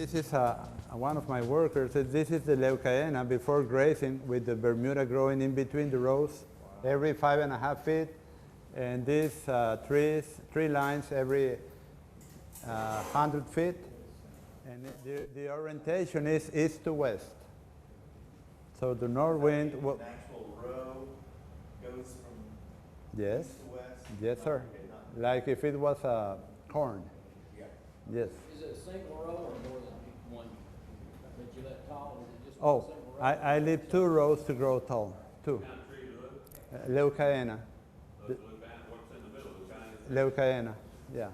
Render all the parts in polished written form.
This is one of my workers. This is the Leucaena before grazing with the Bermuda growing in between the rows every 5.5 feet. And these three lines every 100 feet. And the orientation is east to west. So the north wind... The actual row goes from yes. east to west? Yes, sir. Okay, like if it was corn. yeah. Yes. Is it a single row or more than one that you let tall? Or is it just Oh, one single row? I leave 2 rows to grow tall. 2. What kind of tree do you look? Leucaena. What's in the middle? Leucaena, yeah.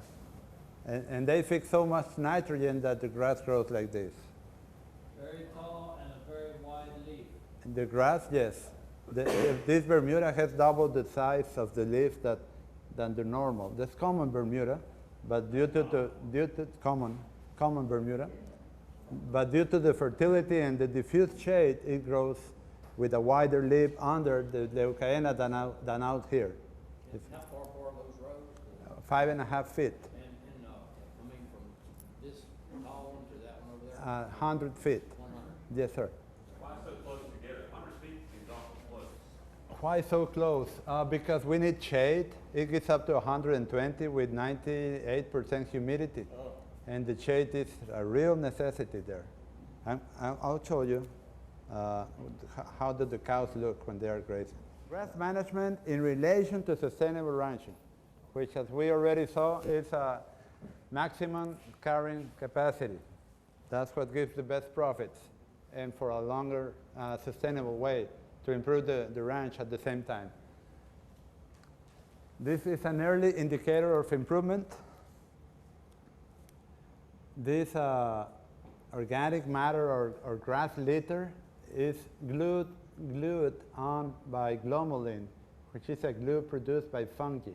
And they fix so much nitrogen that the grass grows like this. Very tall and a very wide leaf. And the grass, yes. This Bermuda has double the size of the leaf than the normal. That's common Bermuda, but due to common Bermuda, but due to the fertility and the diffuse shade, it grows with a wider leaf under the Leucaena than out here. And how far apart are those rows? 5.5 feet. And I mean from this tall one to that one over there? 100 feet. 100. Yes, sir. Why so close together? 100 feet seems awful close. Why so close? Because we need shade. It gets up to 120 with 98% humidity. Oh. And the shade is a real necessity there. I'll show you how do the cows look when they are grazing. Grass management in relation to sustainable ranching, which as we already saw is a maximum carrying capacity. That's what gives the best profits and for a longer sustainable way to improve the ranch at the same time. This is an early indicator of improvement. This organic matter or grass litter is glued on by glomalin, which is a glue produced by fungi.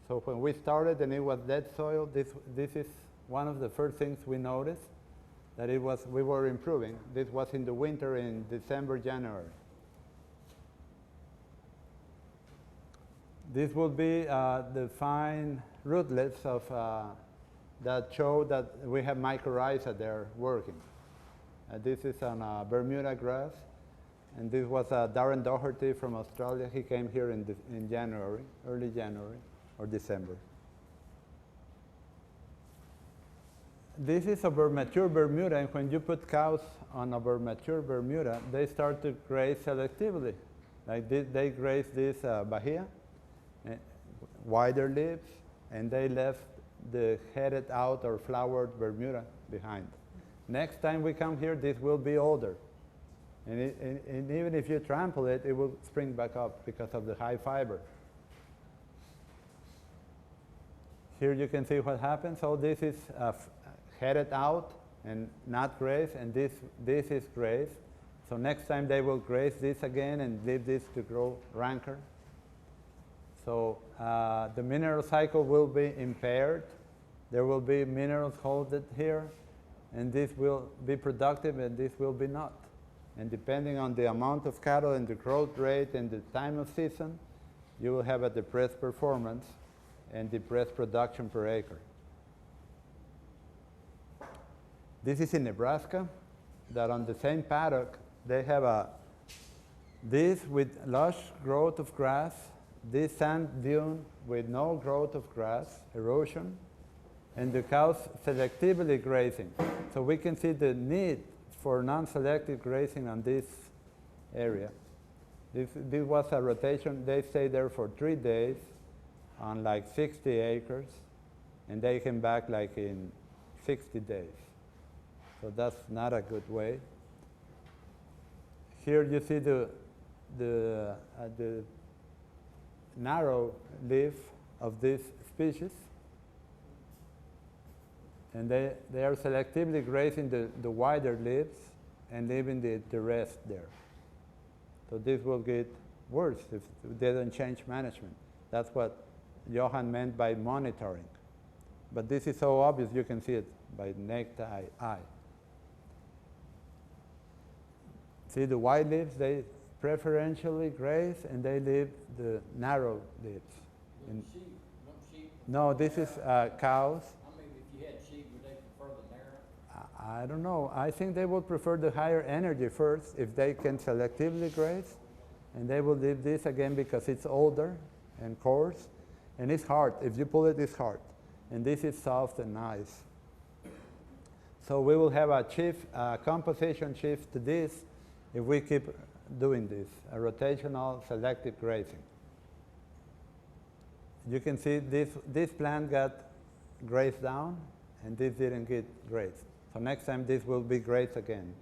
So when we started and it was dead soil, this is one of the first things we noticed, that we were improving. This was in the winter in December, January. This will be the fine rootlets of that show that we have mycorrhiza there working. This is on bermudagrass, and this was Darren Doherty from Australia. He came here in January, early January or December. This is over mature Bermuda, and when you put cows on over mature Bermuda, they start to graze selectively. Like they graze this bahia, wider leaves, and they left the headed out or flowered Bermuda behind. Next time we come here, this will be older. And even if you trample it, it will spring back up because of the high fiber. Here you can see what happens. So this is headed out and not grazed, and this is grazed. So next time they will graze this again and leave this to grow ranker. So the mineral cycle will be impaired. There will be minerals holded here, and this will be productive and this will be not. And depending on the amount of cattle and the growth rate and the time of season, you will have a depressed performance and depressed production per acre. This is in Nebraska, that on the same paddock, they have this with lush growth of grass, this sand dune with no growth of grass, erosion, and the cows selectively grazing. So we can see the need for non-selective grazing on this area. This was a rotation. They stayed there for 3 days on like 60 acres, and they came back like in 60 days. So that's not a good way. Here you see the narrow leaf of this species. And they are selectively grazing the wider leaves and leaving the rest there. So this will get worse if they don't change management. That's what Johann meant by monitoring. But this is so obvious, you can see it by naked eye. See the wide leaves, they preferentially graze, and they leave the narrow leaves. Sheep? No, this is cows. I mean, if you had sheep, would they prefer the narrow? I don't know. I think they would prefer the higher energy first if they can selectively graze. And they will leave this again because it's older and coarse. And it's hard. If you pull it, it's hard. And this is soft and nice. So we will have a composition shift to this if we keep doing this, a rotational selective grazing. You can see this plant got grazed down, and this didn't get grazed. So next time this will be grazed again.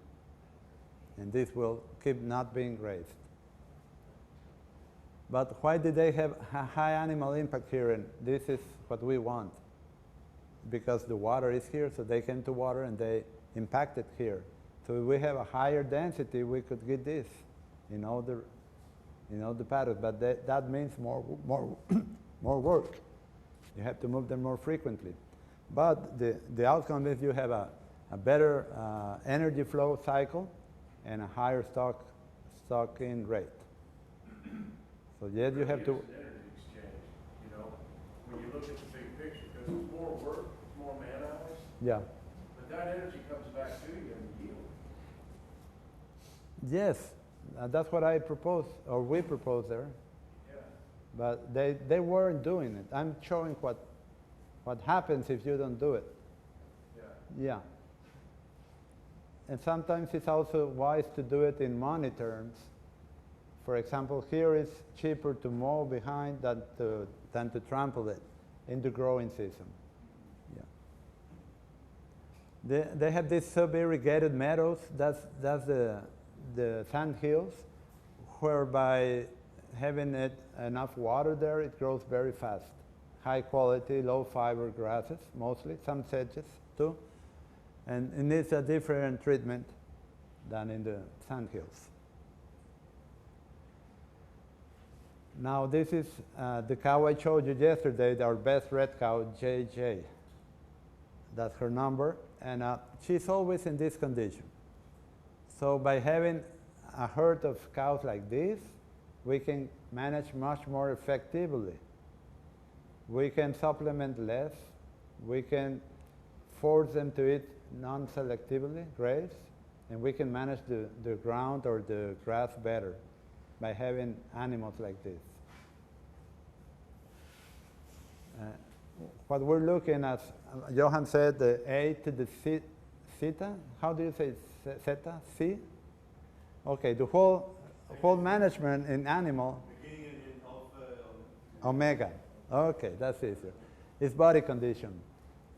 And this will keep not being grazed. But why did they have a high animal impact here? And this is what we want. Because the water is here, so they came to water and they impacted here. So if we have a higher density, we could get this in all the paddocks. But that means more work. You have to move them more frequently. But the outcome is you have a better energy flow cycle and a higher stock-in rate. So yes, you have to. It's an energy exchange, you know, when you look at the big picture, because it's more work, it's more man hours. Yeah. But that energy comes back to you in yield. Yes, that's what I propose, or we propose there. Yeah. But they weren't doing it. I'm showing what happens if you don't do it. Yeah. Yeah. And sometimes it's also wise to do it in money terms. For example, here it's cheaper to mow behind than to trample it in the growing season. Yeah. They have these sub-irrigated meadows. That's the sand hills, whereby having enough water there, it grows very fast. High quality, low fiber grasses, mostly, some sedges too. And it needs a different treatment than in the sand hills. Now this is the cow I showed you yesterday, our best red cow, JJ. That's her number, and she's always in this condition. So by having a herd of cows like this, we can manage much more effectively. We can supplement less. We can force them to eat non-selectively, graze, and we can manage the ground or the grass better by having animals like this. What we're looking at, Johann said the A to the theta. How do you say theta? C? Okay, the whole management in animal. Beginning in alpha, Omega. Okay, that's easier. It's body condition.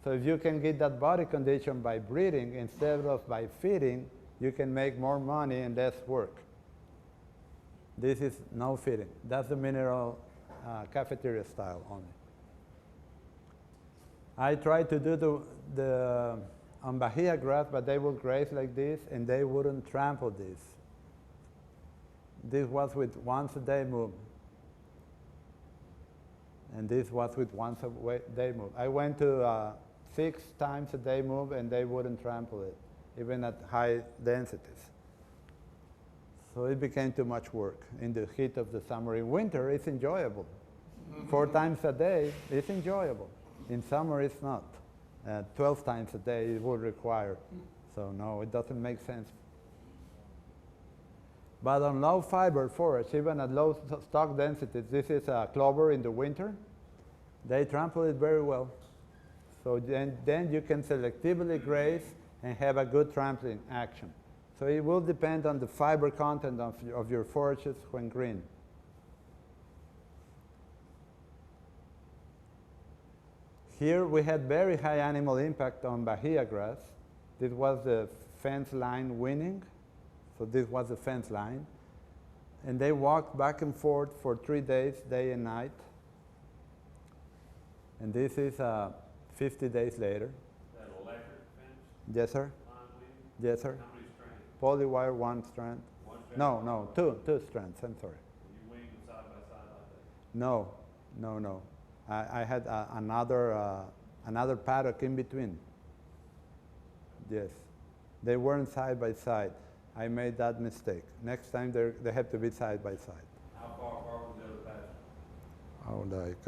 So if you can get that body condition by breeding instead of by feeding, you can make more money and less work. This is no feeding. That's the mineral cafeteria style only. I tried to do the on bahia grass, but they would graze like this, and they wouldn't trample this. This was with once a day move. And this was with once a day move. I went to 6 times a day move, and they wouldn't trample it, even at high densities. So it became too much work in the heat of the summer. In winter, it's enjoyable. 4 times a day, it's enjoyable. In summer, it's not. 12 times a day it would require. So no, it doesn't make sense. But on low fiber forage, even at low stock densities, this is a clover in the winter, they trample it very well. So then you can selectively graze and have a good trampling action. So it will depend on the fiber content of your forages when green. Here we had very high animal impact on bahia grass. This was the fence line winning. So this was the fence line. And they walked back and forth for 3 days, day and night. And this is 50 days later. That electric fence, Yes, sir. line weaving, Yes, sir. how many strands? Polywire, 1 strand. One strand? No, two strands, I'm sorry. You weave them side by side like that? No. I had another paddock in between. Yes. They weren't side by side. I made that mistake. Next time they have to be side by side. How far apart was the other patch? Oh, like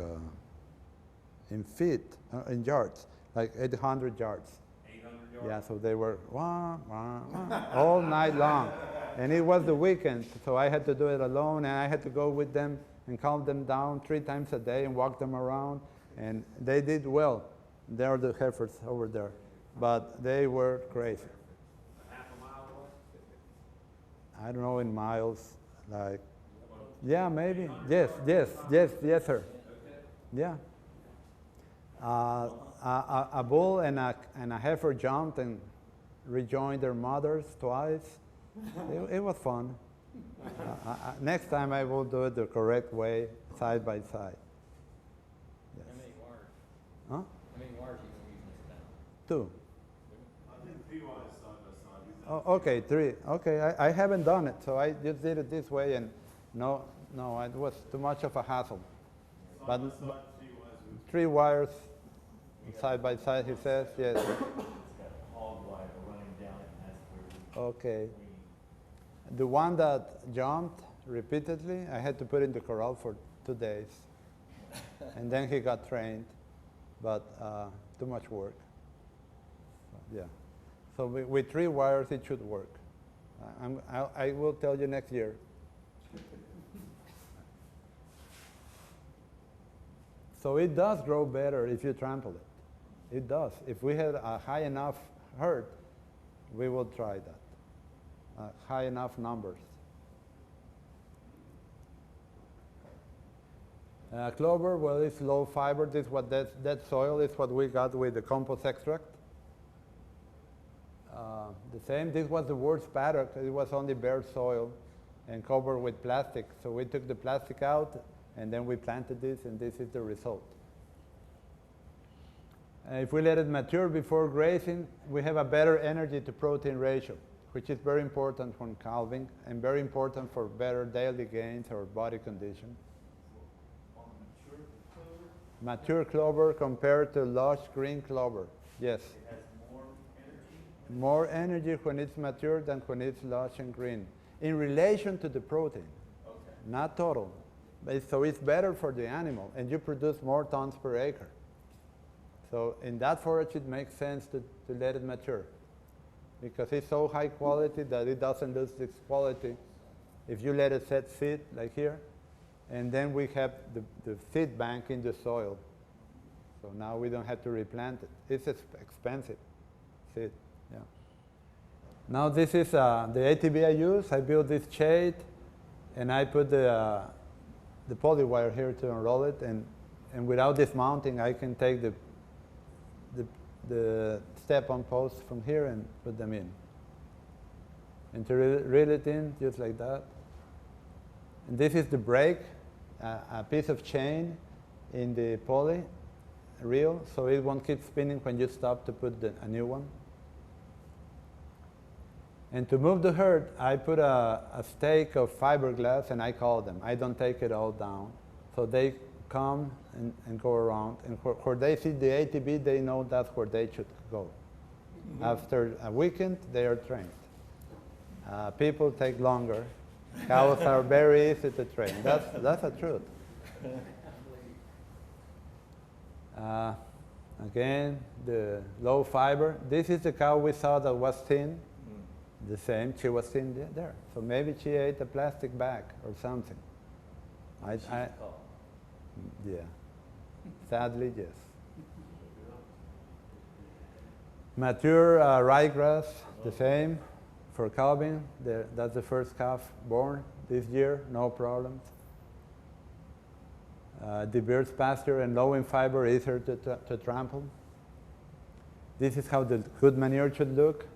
in feet, in yards, like 800 yards. 800 yards? Yeah, so they were wah, wah, wah, all night long. And it was the weekend, so I had to do it alone, and I had to go with them and calm them down 3 times a day and walk them around. And they did well. They are the heifers over there. But they were crazy. Half a mile away? I don't know in miles, like, yeah, maybe. Yes, sir. Yeah. A bull and a heifer jumped and rejoined their mothers twice. It was fun. Next time I will do it the correct way, side by side. Yes. How many wires? Huh? How many wires are you using this time? 2. I did 3 wires side by side. Oh, okay, 3. Okay, I haven't done it, so I just did it this way, and no, it was too much of a hassle. But Side by side, 3 wires with 3 wires, side by side, he says, yes. It's got a hog wire running down it, and that's where we Okay. clean. The one that jumped repeatedly, I had to put in the corral for 2 days. And then he got trained, but too much work. Yeah. So with 3 wires, it should work. I will tell you next year. So it does grow better if you trample it. It does. If we had a high enough herd, we will try that. High enough numbers. Clover, well, it's low fiber. This is what that soil is what we got with the compost extract. The same, this was the worst paddock. It was only bare soil and covered with plastic. So we took the plastic out and then we planted this, and this is the result. If we let it mature before grazing, we have a better energy to protein ratio, which is very important when calving and very important for better daily gains or body condition. On mature clover, Mature clover compared to lush green clover. Yes. it has more energy. More energy when it's mature than when it's lush and green. In relation to the protein, Okay. not total. So it's better for the animal, and you produce more tons per acre. So in that forage, it makes sense to let it mature, because it's so high quality that it doesn't lose its quality if you let it sit like here, and then we have the seed bank in the soil. So now we don't have to replant it. It's expensive seed, yeah. Now this is the ATV I use. I built this shade, and I put the poly wire here to enroll it, and without dismounting, I can take the step-on posts from here and put them in. And to reel it in, just like that. And this is the brake, a piece of chain in the poly reel, so it won't keep spinning when you stop to put a new one. And to move the herd, I put a stake of fiberglass, and I call them. I don't take it all down. So they come and go around, and where they see the ATV, they know that's where they should go. Mm-hmm. After a weekend, they are trained. People take longer. Cows are very easy to train. That's the truth. Again, the low fiber. This is the cow we saw that was thin. The same, she was thin there. So maybe she ate a plastic bag or something. Yeah, sadly, yes. Mature ryegrass, the same for calving. That's the first calf born this year, no problems. The bird's pasture and low in fiber, easier to trample. This is how the good manure should look.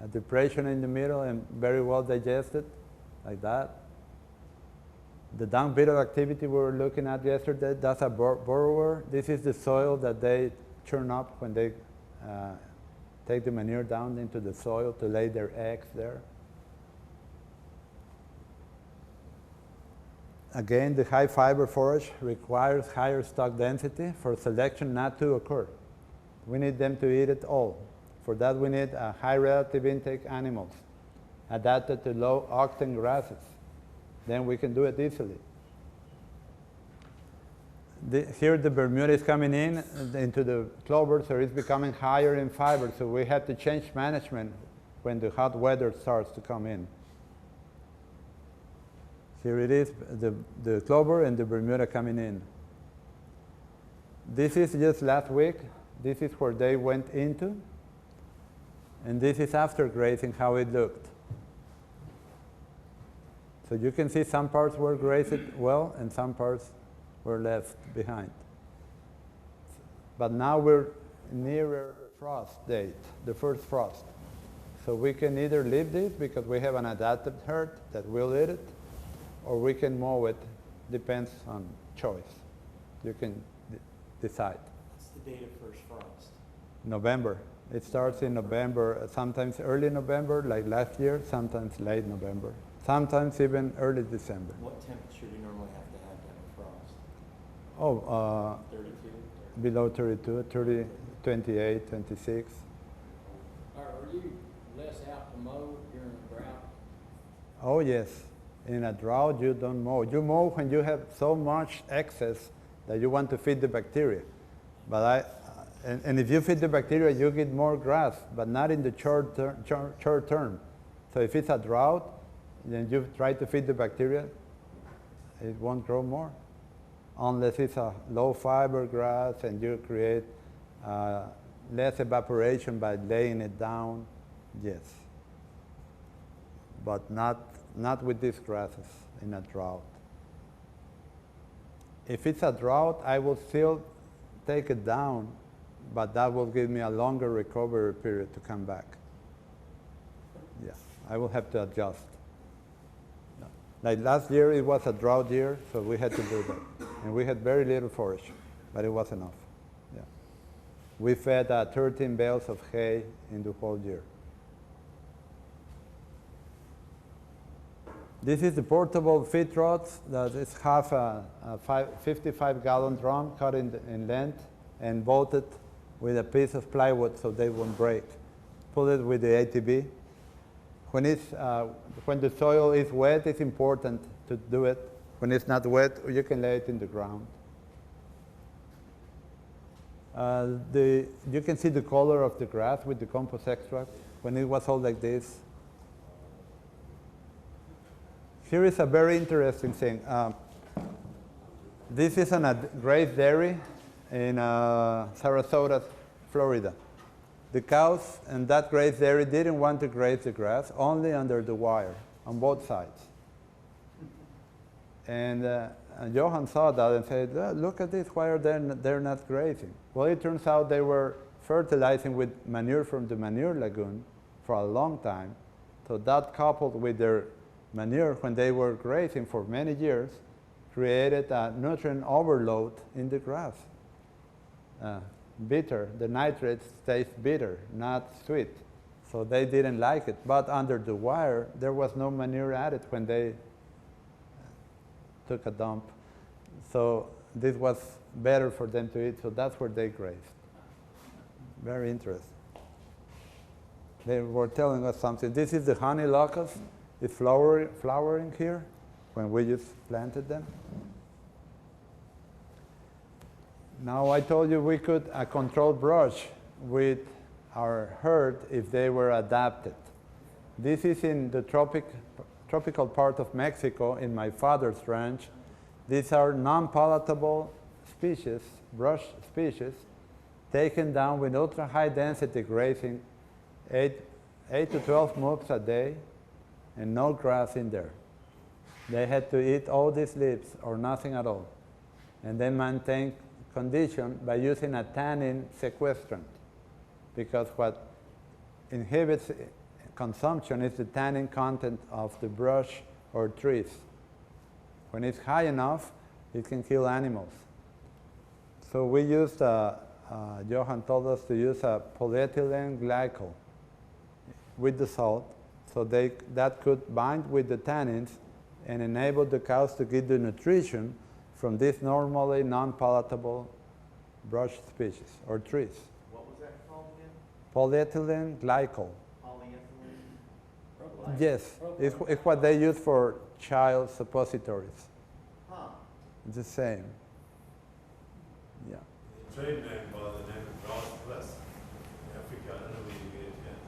A depression in the middle and very well digested, like that. The dung beetle activity we were looking at yesterday, that's a burrower. This is the soil that they churn up when they take the manure down into the soil to lay their eggs there. Again, the high fiber forage requires higher stock density for selection not to occur. We need them to eat it all. For that, we need high relative intake animals adapted to low octane grasses. Then we can do it easily. Here the Bermuda is coming in into the clover, so it's becoming higher in fiber. So we had to change management when the hot weather starts to come in. Here it is, the clover and the Bermuda coming in. This is just last week. This is where they went into. And this is after grazing, how it looked. So you can see some parts were grazed well and some parts were left behind. But now we're nearer frost date, the first frost. So we can either leave this because we have an adapted herd that will eat it, or we can mow it, depends on choice. You can decide. What's the date of first frost? November. It starts in November, sometimes early November, like last year, sometimes late November, sometimes even early December. What temperature do you normally have to frost? Oh, 32? below 32, 30, 28, 26. Are you less out to mow during a drought? Oh yes, in a drought you don't mow. You mow when you have so much excess that you want to feed the bacteria. But and if you feed the bacteria, you get more grass, but not in the short term. So if it's a drought, then you try to feed the bacteria, it won't grow more. Unless it's a low fiber grass and you create less evaporation by laying it down, yes. But not with these grasses in a drought. If it's a drought, I will still take it down, but that will give me a longer recovery period to come back. Yeah, I will have to adjust. Like last year, it was a drought year, so we had to do that. And we had very little forage, but it was enough. Yeah. We fed 13 bales of hay in the whole year. This is the portable feed troughs that is half a 55-gallon drum cut in length and bolted with a piece of plywood so they won't break. Pull it with the ATV. When the soil is wet, it's important to do it. When it's not wet, you can lay it in the ground. You can see the color of the grass with the compost extract when it was all like this. Here is a very interesting thing. This is a grazed dairy in Sarasota, Florida. The cows and that grazed dairy didn't want to graze the grass, only under the wire on both sides. And Johann saw that and said, look at this, why are they're not grazing? Well, it turns out they were fertilizing with manure from the manure lagoon for a long time. So that coupled with their manure when they were grazing for many years created a nutrient overload in the grass. Bitter, the nitrates taste bitter, not sweet. So they didn't like it. But under the wire, there was no manure added when they took a dump. So this was better for them to eat, so that's where they grazed. Very interesting. They were telling us something. This is the honey locust. It's flowering here when we just planted them. Now I told you we could control brush with our herd if they were adapted. This is in the tropical part of Mexico in my father's ranch. These are non-palatable species, brush species, taken down with ultra high density grazing, 8 to 12 moves a day, and no grass in there. They had to eat all these leaves or nothing at all, and then maintain condition by using a tannin sequestrant, because what inhibits consumption is the tannin content of the brush or trees. When it's high enough, it can kill animals. So we used, Johann told us to use a polyethylene glycol with the salt, so that could bind with the tannins and enable the cows to get the nutrition from this normally non-palatable brush species or trees. What was that called again? Polyethylene glycol. Polyethylene? Yes, it's what they use for child suppositories. Huh. It's the same. Yeah. A trade name by the name of Grass Plus in Africa. I don't know where you get it yet.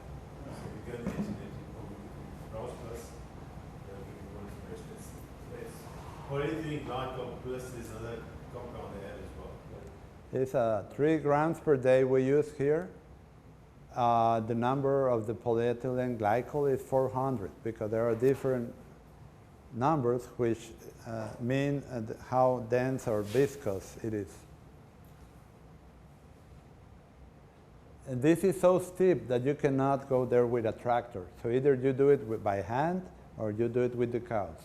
So you go on the internet, you probably Grass Plus. They'll give you more information. It's for anything like Plus, there's another compound they add as well. It's 3 grams per day we use here. The number of the polyethylene glycol is 400 because there are different numbers which mean how dense or viscous it is. And this is so steep that you cannot go there with a tractor. So either you do it by hand or you do it with the cows.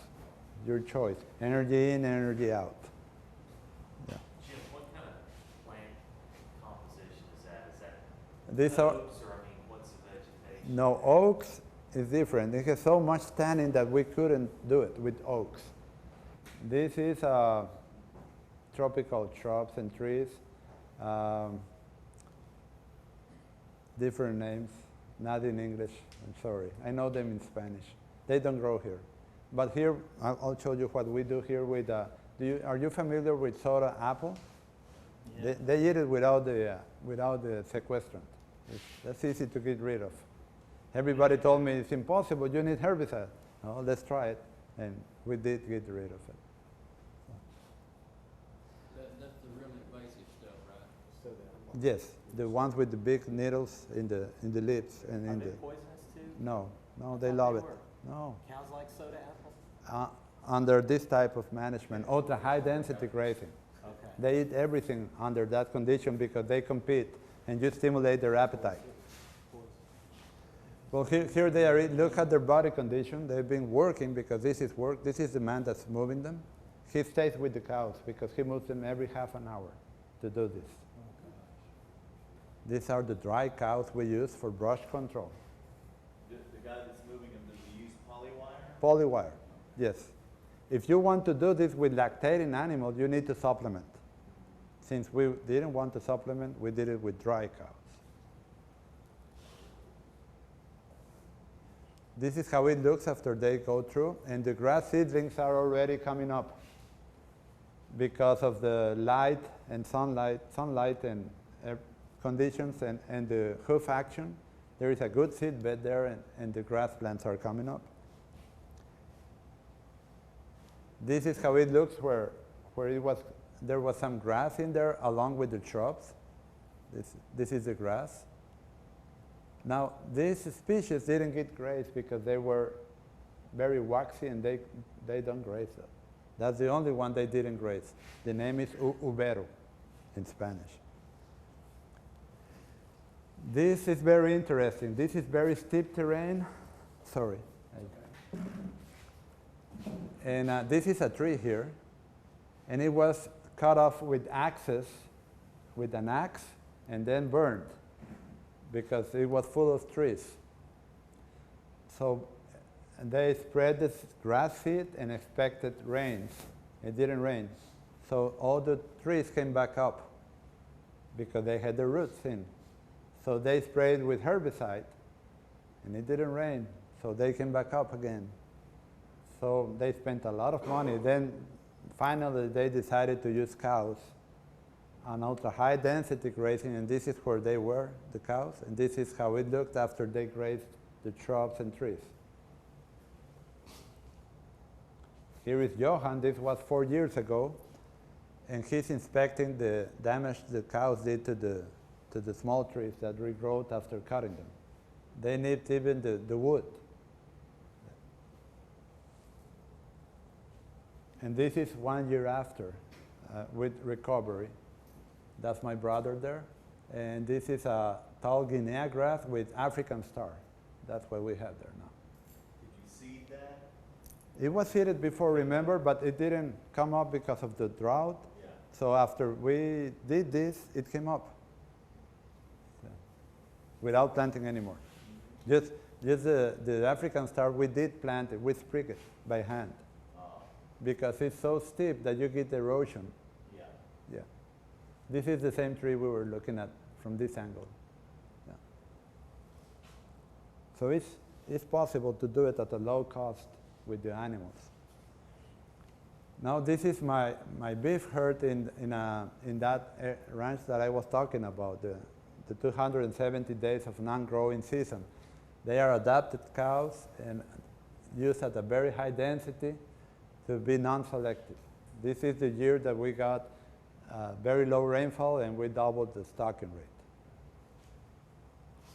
Your choice. Energy in, energy out. Yeah. Jim, what kind of plant composition is that? Is that These are oaks, or I mean, what's the vegetation? no oaks is different. It has so much tannin that we couldn't do it with oaks. This is tropical shrubs and trees. Different names, not in English, I'm sorry. I know them in Spanish. They don't grow here. But here, I'll show you what we do here with, are you familiar with soda apple? Yeah. They eat it without the sequestrant. That's easy to get rid of. Everybody told me it's impossible, you need herbicide. Oh, let's try it. And we did get rid of it. That's the real invasive stuff, right? Yes, the ones with the big needles in the lips and Are in they the. poisonous too? No, I they thought love they it. were. No. Cows like soda apple? Under this type of management, ultra high density grazing. Okay. They eat everything under that condition because they compete and you stimulate their appetite. Well, here they are. Look at their body condition. They've been working because this is work. This is the man that's moving them. He stays with the cows because he moves them every half an hour to do this. These are the dry cows we use for brush control. The guy that's moving them, does he use polywire? Polywire, yes. If you want to do this with lactating animals, you need to supplement. Since we didn't want to supplement, we did it with dry cows. This is how it looks after they go through, and the grass seedlings are already coming up because of the light and sunlight and conditions and the hoof action. There is a good seed bed there, and the grass plants are coming up. This is how it looks where there was some grass in there along with the troughs. This is the grass. Now, this species didn't get grazed because they were very waxy and they don't graze them. That's the only one they didn't graze. The name is Uhdg in Spanish. This is very interesting. This is very steep terrain. Sorry. And this is a tree here. And it was cut off with axes, with an axe, and then burned because it was full of trees. So they spread this grass seed and expected rains. It didn't rain. So all the trees came back up because they had the roots in. So they sprayed with herbicide and it didn't rain. So they came back up again. So they spent a lot of money. Then finally they decided to use cows on ultra high density grazing, and this is where they were, the cows, and this is how it looked after they grazed the shrubs and trees. Here is Johann. This was 4 years ago, and he's inspecting the damage the cows did to the small trees that regrowed after cutting them. They nipped even the wood. And this is 1 year after with recovery. That's my brother there. And this is a tall Guinea grass with African star. That's what we have there now. Did you seed that? It was seeded before, remember, but it didn't come up because of the drought. Yeah. So after we did this, it came up. Yeah. Without planting anymore. Just the African star, we did plant it, we sprig it by hand. Because it's so steep that you get erosion. Yeah. Yeah. This is the same tree we were looking at from this angle. Yeah. So it's possible to do it at a low cost with the animals. Now this is my beef herd in that ranch that I was talking about, the 270 days of non-growing season. They are adapted cows and used at a very high density to be non-selective. This is the year that we got very low rainfall and we doubled the stocking rate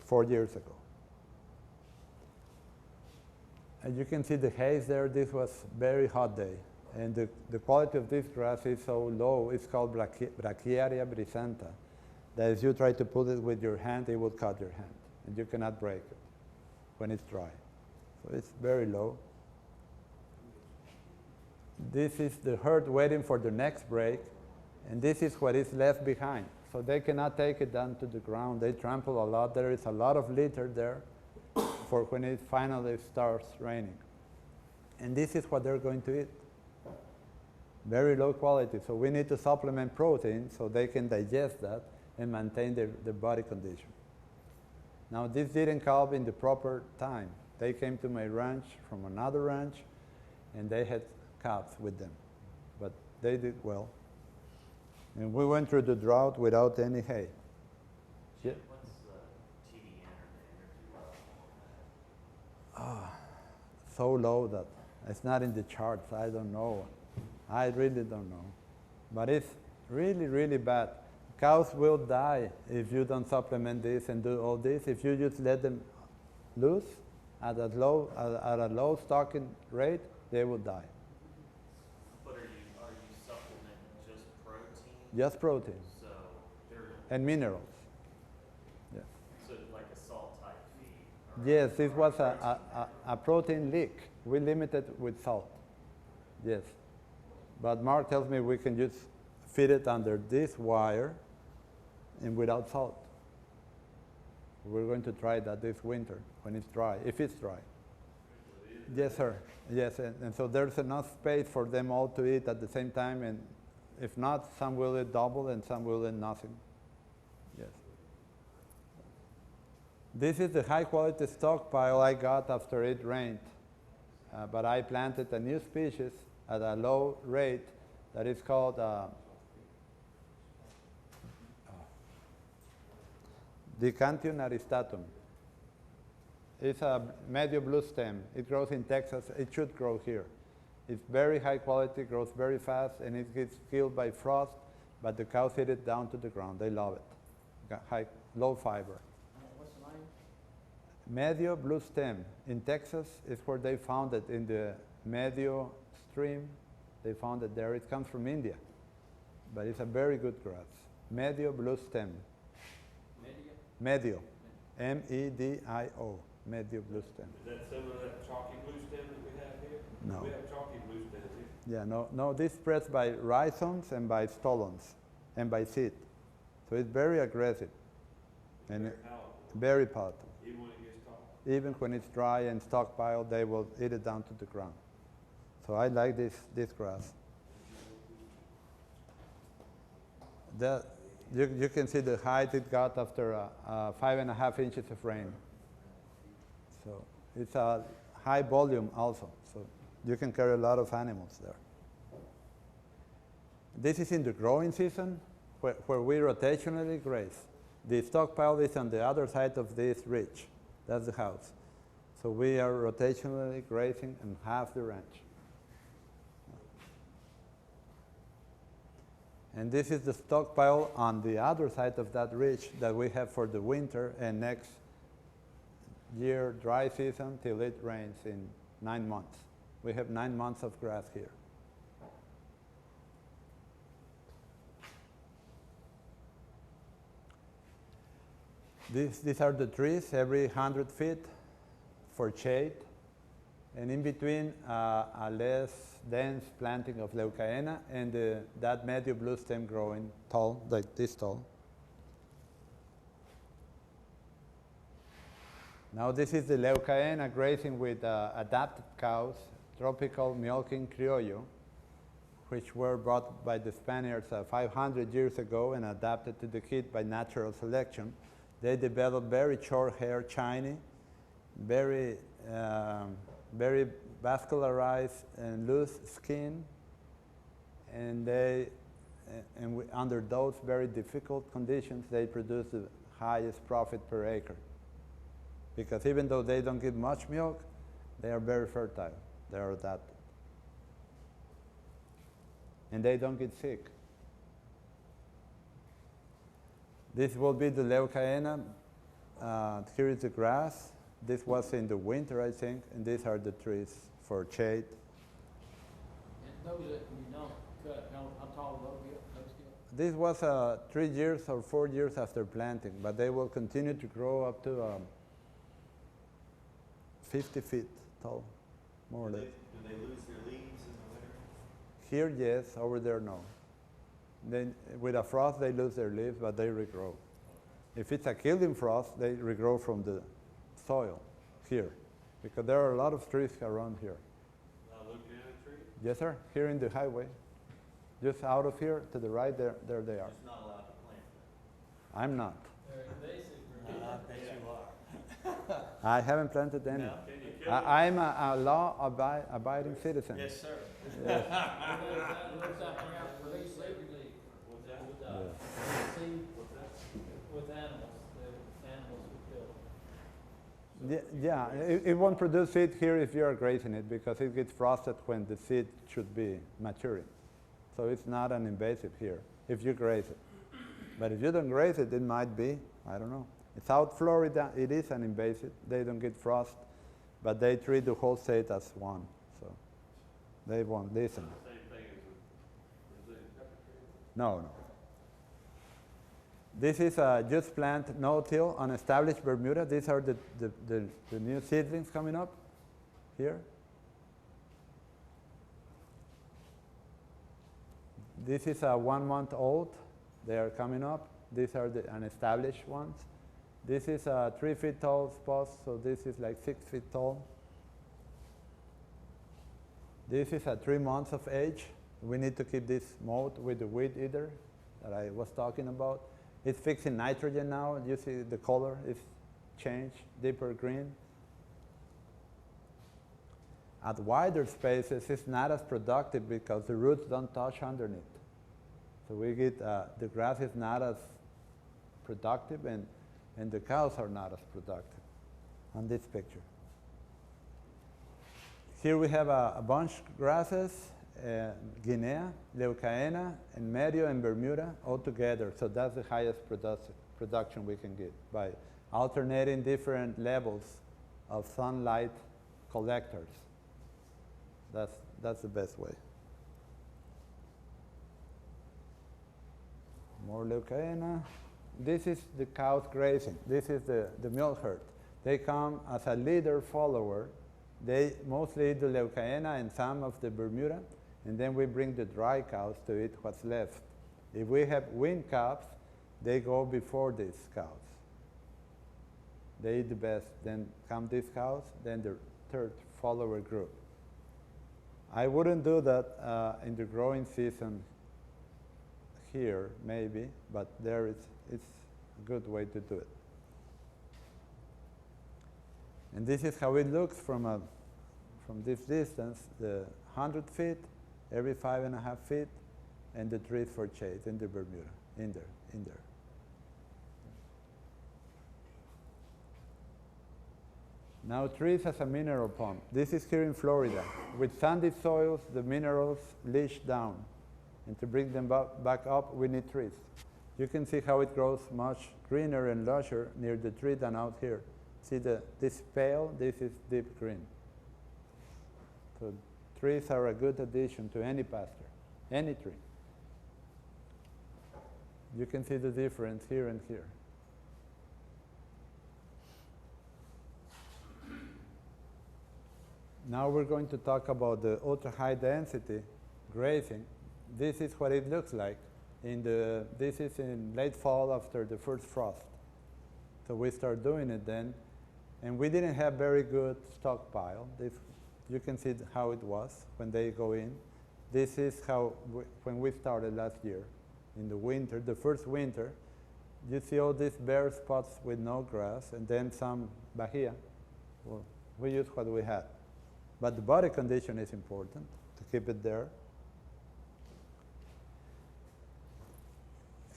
4 years ago. And you can see the haze there. This was very hot day. And the quality of this grass is so low, it's called Brachiaria brisanta, that if you try to pull it with your hand, it will cut your hand. And you cannot break it when it's dry. So it's very low. This is the herd waiting for the next break, and this is what is left behind. So they cannot take it down to the ground. They trample a lot. There is a lot of litter there for when it finally starts raining. And this is what they're going to eat. Very low quality. So we need to supplement protein so they can digest that and maintain their body condition. Now this didn't come in the proper time. They came to my ranch from another ranch, and they had calves with them, but they did well. And we went through the drought without any hay. Yeah. What's the TDN or the energy level? So low that it's not in the charts. I don't know. I really don't know. But it's really, really bad. Cows will die if you don't supplement this and do all this. If you just let them loose at a low stocking rate, they will die. But are you supplementing just protein? Just protein So they're and minerals. Yeah. so like a salt type feed. or- Yes, this or was protein a protein leak. We limited with salt. Yes. But Mark tells me we can just feed it under this wire and without salt. We're going to try that this winter when it's dry, if it's dry. Yes, sir. Yes, and so there's enough space for them all to eat at the same time, and if not, some will eat double and some will eat nothing. Yes. This is the high quality stockpile I got after it rained, but I planted a new species at a low rate that is called Dicantium aristatum. It's a medio blue stem. It grows in Texas. It should grow here. It's very high quality, grows very fast, and it gets killed by frost, but the cows eat it down to the ground. They love it. Got low fiber. What's the name? Medio blue stem. In Texas is where they found it, in the Medio stream. They found it there. It comes from India, but it's a very good grass. Medio blue stem. Media? Medio. M-E-D-I-O. Medio blue stem. Is that similar to that chalky blue stem that we have here? No. We have chalky blue stems here. Yeah, no, this spreads by rhizomes and by stolons and by seed. So it's very aggressive and very palatable. Even when it gets tall. Even when it's dry and stockpiled, they will eat it down to the ground. So I like this grass. You can see the height it got after 5.5 inches of rain. So it's a high volume also. So you can carry a lot of animals there. This is in the growing season where we rotationally graze. The stockpile is on the other side of this ridge. That's the house. So we are rotationally grazing in half the ranch. And this is the stockpile on the other side of that ridge that we have for the winter and next year dry season till it rains in 9 months. We have 9 months of grass here. These are the trees every 100 feet for shade. And in between, a less dense planting of Leucaena and that medio blue stem growing tall, like this tall. Now this is the Leucaena grazing with adapted cows, tropical milking criollo, which were brought by the Spaniards 500 years ago and adapted to the heat by natural selection. They developed very short hair, shiny, very vascularized and loose skin, and under those very difficult conditions, they produce the highest profit per acre. Because even though they don't give much milk, they are very fertile. They are adapted. And they don't get sick. This will be the Leucaena. Here is the grass. This was in the winter, I think, and these are the trees for shade. And those that you don't cut, how tall those get? This was 3 years or 4 years after planting, but they will continue to grow up to 50 feet tall, more or less. Do they lose their leaves in the winter? Here, yes. Over there, no. Then, with a frost, they lose their leaves, but they regrow. If it's a killing frost, they regrow from the soil here, because there are a lot of trees around here. Leucaena tree? Yes, sir. Here in the highway, just out of here to the right, there they are. Just not allowed to plant them. I'm not. They're invasive. I bet you are. I haven't planted any. No. Can you kill it? I'm a law-abiding citizen. Yes, sir. Yes. What's that thing out for these legally? What's that? With, Yes. seed, What's that? with animals, the animals would kill. Yeah, it won't produce seed here if you are grazing it, because it gets frosted when the seed should be maturing. So it's not an invasive here if you graze it. But if you don't graze it, it might be, I don't know. South Florida, it is an invasive. They don't get frost, but they treat the whole state as one. So they won't listen. Same thing as with Brazilian pepper tree. No. This is a just plant, no-till, unestablished Bermuda. These are the new seedlings coming up here. This is a 1 month old. They are coming up. These are the unestablished ones. This is a 3 feet tall spot, so this is like 6 feet tall. This is at 3 months of age. We need to keep this mowed with the weed eater that I was talking about. It's fixing nitrogen now. You see the color is changed, deeper green. At wider spaces, it's not as productive because the roots don't touch underneath. So we get, the grass is not as productive, and the cows are not as productive on this picture. Here we have a bunch of grasses, Guinea, Leucaena, and Medio, and Bermuda all together. So that's the highest production we can get by alternating different levels of sunlight collectors. That's the best way. More Leucaena. This is the cows grazing. This is the milk herd. They come as a leader follower. They mostly eat the Leucaena and some of the Bermuda, and then we bring the dry cows to eat what's left. If we have weaned calves, they go before these cows. They eat the best. Then come these cows, then the third follower group. I wouldn't do that in the growing season here, maybe, but it's a good way to do it. And this is how it looks from this distance, the 100 feet, every 5.5 feet, and the trees for shade in the Bermuda, in there. Now trees as a mineral pump. This is here in Florida. With sandy soils, the minerals leach down. And to bring them back up, we need trees. You can see how it grows much greener and lusher near the tree than out here. See this pale, this is deep green. So trees are a good addition to any pasture, any tree. You can see the difference here and here. Now we're going to talk about the ultra high density grazing. This is what it looks like. This is in late fall after the first frost. So we start doing it then. And we didn't have very good stockpile. You can see how it was when they go in. This is how, when we started last year, in the winter, the first winter, you see all these bare spots with no grass, and then some bahia. Well, we used what we had. But the body condition is important to keep it there.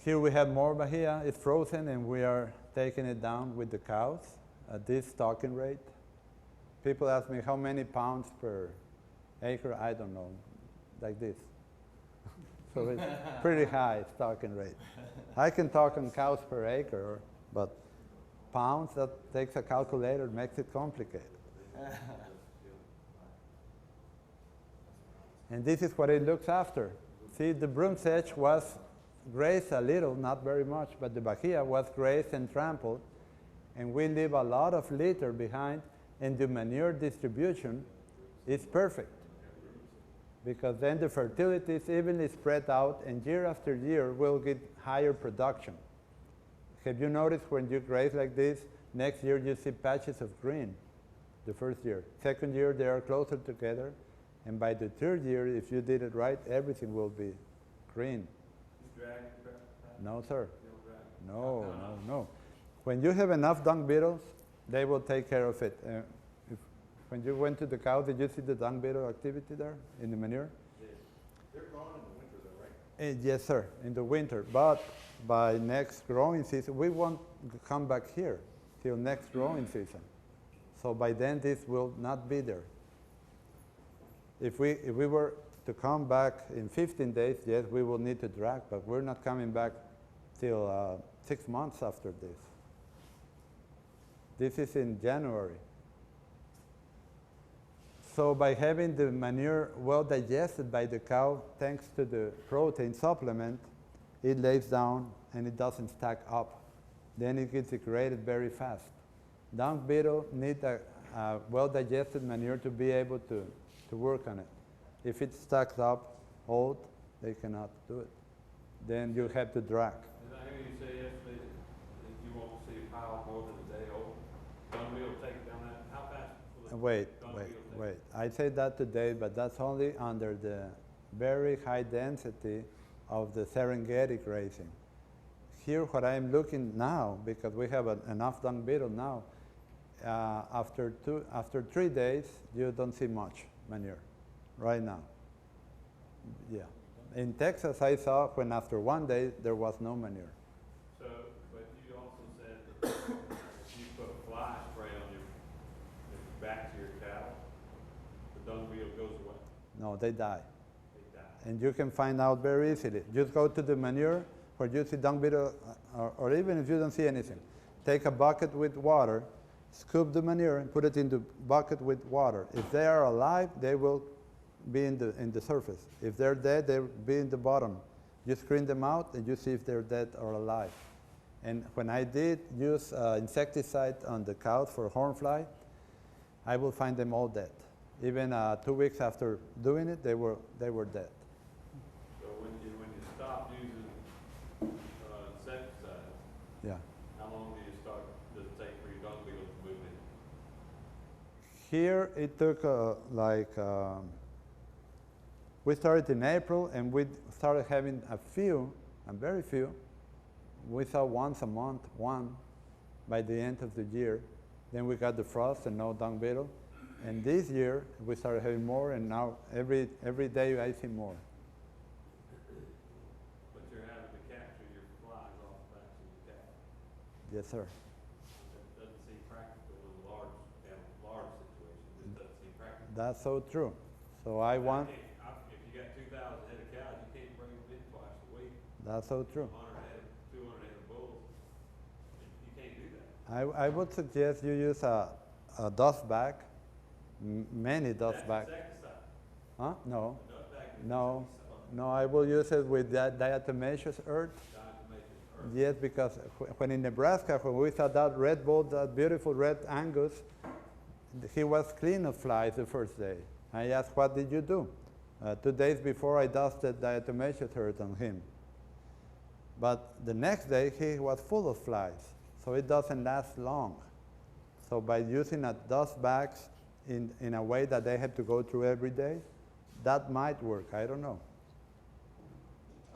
Here we have more bahia. It's frozen, and we are taking it down with the cows at this stocking rate. People ask me how many pounds per acre. I don't know, like this. So it's pretty high stocking rate. I can talk on cows per acre, but pounds, that takes a calculator, makes it complicated. And this is what it looks after. See, the broom sedge was grazed a little, not very much, but the bahia was grazed and trampled, and we leave a lot of litter behind, and the manure distribution is perfect, because then the fertility is evenly spread out, and year after year we'll get higher production. Have you noticed when you graze like this, next year you see patches of green, the first year. Second year they are closer together, and by the third year, if you did it right, everything will be green. No, sir. No, no, no. When you have enough dung beetles, they will take care of it. When you went to the cow, did you see the dung beetle activity there in the manure? Yes. They're gone in the winter though, right? Yes, sir, in the winter. But by next growing season, we won't come back here till next growing season. So by then, this will not be there. If we were to come back in 15 days, yes, we will need to drag, but we're not coming back till 6 months after this. This is in January. So by having the manure well digested by the cow, thanks to the protein supplement, it lays down and it doesn't stack up. Then it gets degraded very fast. Dung beetle need a well digested manure to be able to work on it. If it stacks up old, they cannot do it. Then you have to drag. Did I hear you say yesterday that you won't see a pile more than a day old? Dung beetle take down that, how fast will it? Wait. I say that today, but that's only under the very high density of the Serengeti grazing. Here, what I'm looking now, because we have enough dung beetle now, after 3 days, you don't see much manure right now. Yeah. In Texas, I saw when after 1 day, there was no manure. So, but you also said that if you put fly spray on your back to your cattle, the dung beetle goes away. No, they die. They die. And you can find out very easily. Just go to the manure where you see dung beetle, or even if you don't see anything, take a bucket with water, scoop the manure and put it in the bucket with water. If they are alive, they will be in the surface. If they're dead, they'll be in the bottom. You screen them out and you see if they're dead or alive. And when I did use insecticide on the cows for hornfly, I will find them all dead. Even 2 weeks after doing it, they were dead. So when you stop using insecticide, Yeah. how long does it take for your dung beetle to move in? Here it took we started in April, and we started having a few, and very few. We saw once a month, one by the end of the year. Then we got the frost and no dung beetle. And this year we started having more, and now every day I see more. But you're having to capture your flies off the backs of your cattle. Yes, sir. That doesn't seem practical in a large situation. It doesn't seem practical. That's so true. So I want. If you got 2,000 head of cows, you can't bring them in twice a week. That's so true. 100 head, 200 head of bulls. You can't do that. I would suggest you use a dust bag, many dust bags. Insecticide. Huh? No. A dust bag is No. insecticide. No, I will use it with that diatomaceous earth. Diatomaceous earth. Yes, because when in Nebraska, when we saw that red bull, that beautiful red Angus, he was clean of flies the first day. I asked, what did you do? 2 days before, I dusted diatomaceous earth on him. But the next day, he was full of flies, so it doesn't last long. So by using a dust bags in a way that they have to go through every day, that might work. I don't know.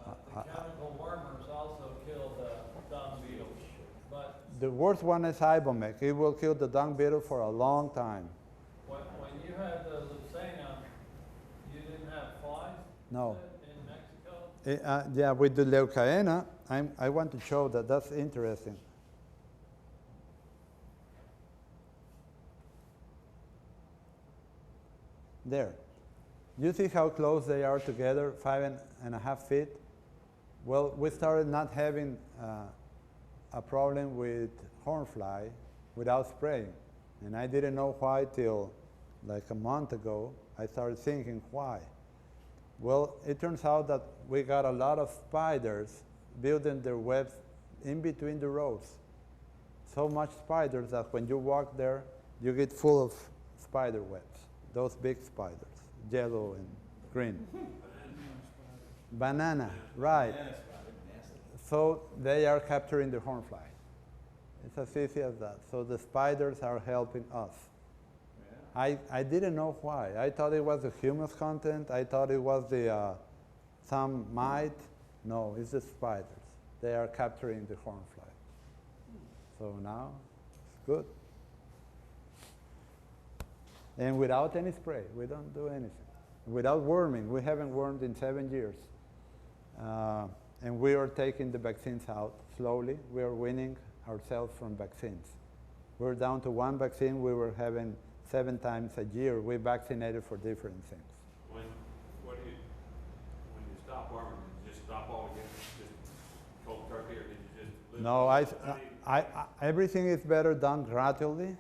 The chemical wormers also kill the dung beetles, but The worst one is ibomec. It will kill the dung beetle for a long time. when you had the Leucaena, you didn't have flies? No. In Mexico? Yeah, with the Leucaena, I want to show that that's interesting. There. You see how close they are together, 5.5 feet? Well, we started not having a problem with hornfly without spraying. And I didn't know why till like a month ago. I started thinking, why? Well, it turns out that we got a lot of spiders building their webs in between the rows. So much spiders that when you walk there, you get full of spider webs. Those big spiders, yellow and green. Banana, right. So they are capturing the hornfly. It's as easy as that. So the spiders are helping us. I didn't know why. I thought it was the humus content. I thought it was the some mite. No, it's the spiders. They are capturing the hornfly. So now it's good. And without any spray, we don't do anything. Without worming, we haven't wormed in 7 years. And we are taking the vaccines out slowly. We are weaning ourselves from vaccines. We're down to 1 vaccine. We were having 7 times a year. We vaccinated for different things. When you stop worming, did you just stop altogether? Just cold turkey, or did you just live? No, everything is better done gradually.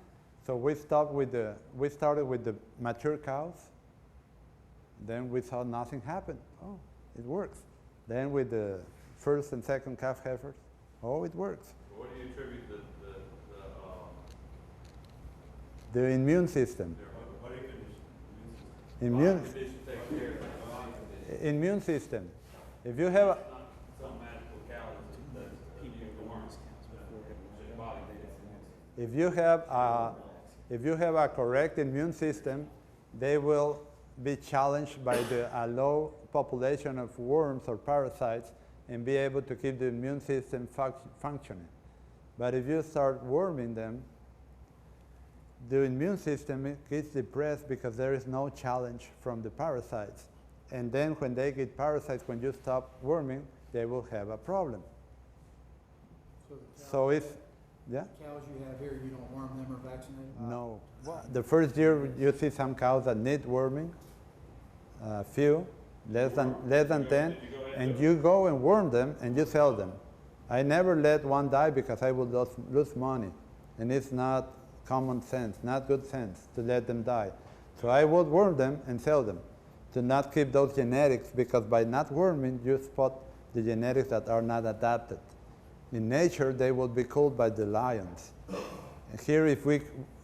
So we started with the mature cows. Then we saw nothing happen. Oh, it works. Then with the first and second calf heifers, oh, it works. What do you attribute The immune system. Body condition. Immune condition takes care of it? immune system. If you have It's not some magical calories that keep you from worms. It's your body. if you have a correct immune system, they will be challenged by a low population of worms or parasites and be able to keep the immune system functioning. But if you start worming them, the immune system gets depressed because there is no challenge from the parasites. And then when they get parasites, when you stop worming, they will have a problem. So it's, yeah? Cows you have here, you don't worm them or vaccinate them? No. The first year you see some cows that need worming, few, less than 10, and you go and worm them and you sell them. I never let one die because I would lose money, and it's not common sense, not good sense to let them die. So I would worm them and sell them, to not keep those genetics, because by not worming you spot the genetics that are not adapted. In nature they will be killed by the lions. And here if we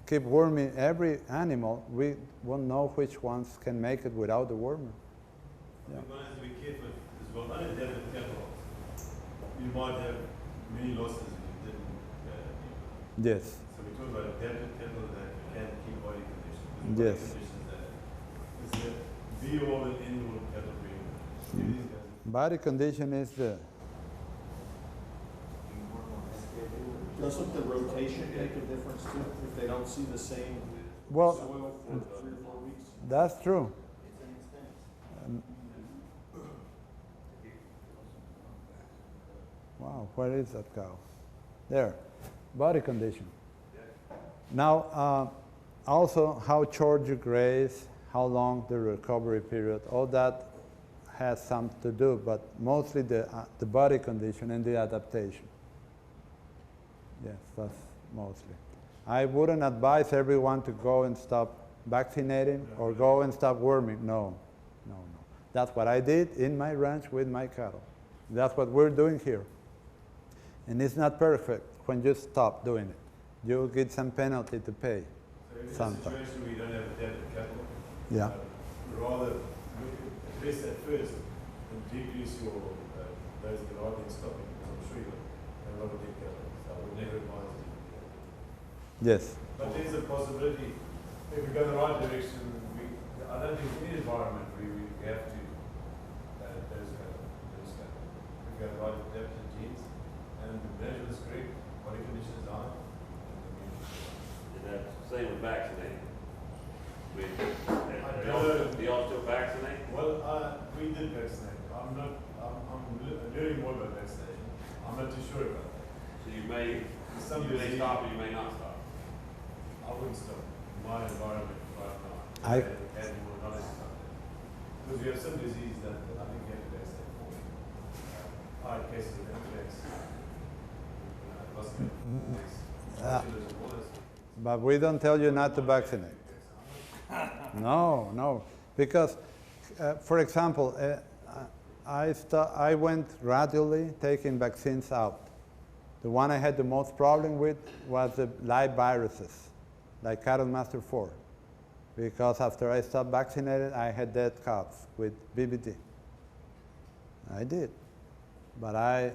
keep worming every animal, we won't know which ones can make it without the wormer. Yeah. We're going to have to be careful as well. Unadapted cattle, you might have many losses if you didn't. Yes. So we talk about adapted cattle that can keep body conditions. Body Yes. conditions that is the be-all and end-all of cattle breeding. Body condition is the Doesn't the rotation make a difference too, if they don't see the same well. soil for 3 or 4 weeks? That's true. Wow, where is that cow? There, body condition. Now, also how short you graze, how long the recovery period, all that has something to do, but mostly the body condition and the adaptation. Yes, that's mostly. I wouldn't advise everyone to go and stop vaccinating or go and stop worming. No, no, no. That's what I did in my ranch with my cattle. That's what we're doing here. And it's not perfect when you stop doing it. You get some penalty to pay. So in sometimes. a situation where you don't have adapted cattle, Yeah. rather address that first and decrease your those that are then stopping, because I'm sure you have a lot of dead cattle. So I would never advise it. Yes. But there's a possibility, if we go in the right direction, I don't think any environment where we have to those cattle. If we have the right adapted genes and the measure is correct, body conditions are, And that's same with vaccinating. Do don't- y'all still vaccinate? well, we did vaccinate. I'm learning more about vaccination. I I'm not too sure about that. So you may stop or you may not stop. I wouldn't stop my environment right now. I- Add more knowledge about it. Because we have some disease that I think we have to best for. High cases of windbreaks. But we don't tell you not to vaccinate. No, no, because, for example, I went gradually taking vaccines out. The one I had the most problem with was the live viruses, like cattle master 4, because after I stopped vaccinated, I had dead calves with BBD. I did, but I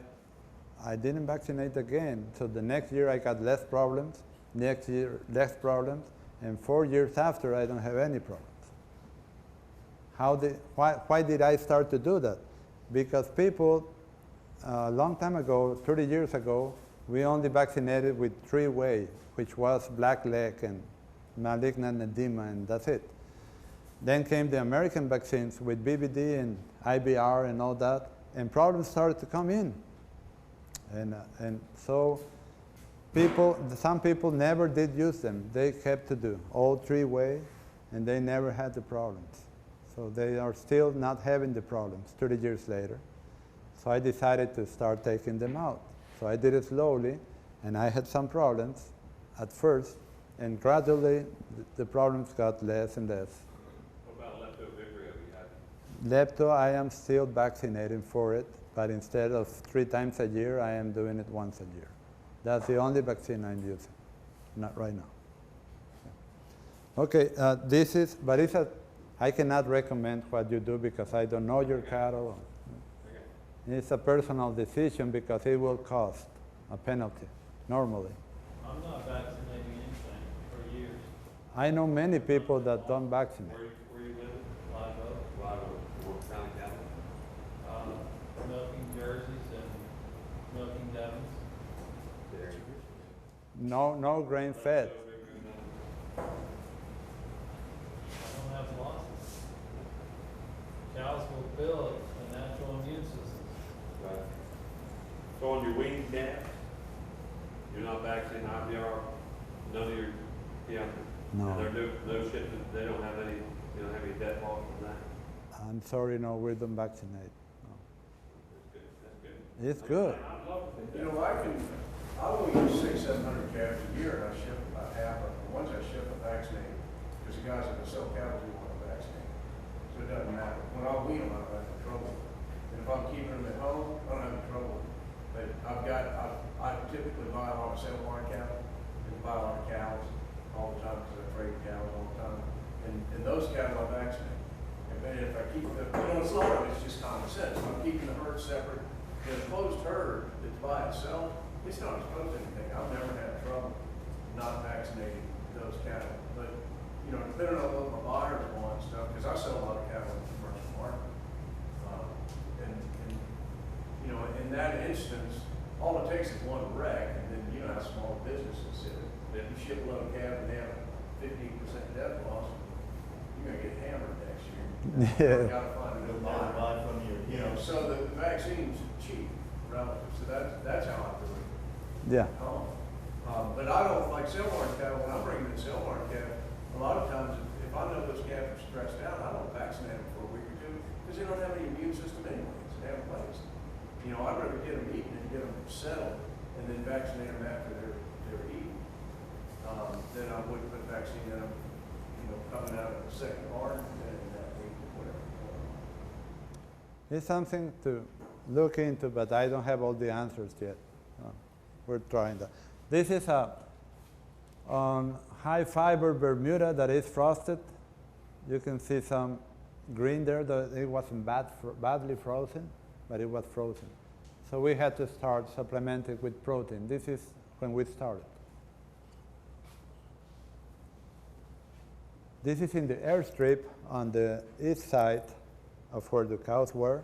didn't vaccinate again. So the next year I got less problems, next year less problems, and 4 years after I don't have any problems. Why did I start to do that? Because people, a long time ago, 30 years ago, we only vaccinated with 3-way, which was blackleg and malignant edema, and that's it. Then came the American vaccines with BBD and IBR and all that, and problems started to come in. And so some people never did use them. They kept to do all 3-way, and they never had the problems. So they are still not having the problems 30 years later. So I decided to start taking them out. So I did it slowly, and I had some problems at first, and gradually the problems got less and less. What about leptovibrio? Lepto, I am still vaccinating for it, but instead of 3 times a year, I am doing it once a year. That's the only vaccine I'm using, not right now. Yeah. Okay, I cannot recommend what you do because I don't know your cattle. It's a personal decision because it will cost a penalty, normally. I'm not vaccinating anything for years. I know many people that don't vaccinate. Where you live? Live oak, Live oak, what kind of cattle? milking jerseys and milking devons. Dairy. No grain fed. I don't have losses. Cows will build a natural immune system. Right. So on your weaned calves, you're not vaccinating IBR, none of your, No. no shipment, they don't have any death loss from that? I'm sorry, no, we don't vaccinate. No. That's good, It's good. I'd love to. You know, I only use 600-700 calves a year, and I ship about half of them. The ones I ship are vaccinated, because the guys that sell cattle do want to vaccinate. So it doesn't matter. When I wean them, I don't have any trouble. And if I'm keeping them at home, I don't have any trouble. But I typically buy a lot of sale barn cattle, and buy a lot of cows all the time, because I trade cows all the time. And those cattle I vaccinate. And if I keep the, it's a lot of it's just common sense. If I'm keeping the herd separate, the closed herd that's by itself, it's not exposed to anything. I've never had trouble not vaccinating those cattle. But, depending on what my buyers want and stuff, because I sell a lot of cattle in the commercial market. In that instance, all it takes is one wreck, and then you know how small businesses sit. If you ship a load of calf and they have 15% death loss, you're going to get hammered next year. Yeah. You got to find a new buyer. Buy from your, So the vaccine's cheap relative. So that's how I do it. Yeah. But I don't like sale barn cattle. When I'm bringing in sale barn cattle, a lot of times if I know those calves are stressed out, I don't vaccinate them for a week or two because they don't have any immune system anyways. They haven't placed. I'd rather get them eaten and get them settled and then vaccinate them after they're eaten than I would put vaccine in them, coming out of the second barn and that week or whatever. It's something to look into, but I don't have all the answers yet. We're trying that. This is a high fiber Bermuda that is frosted. You can see some green there. It wasn't badly frozen, but it was frozen. So we had to start supplementing with protein. This is when we started. This is in the airstrip on the east side of where the cows were.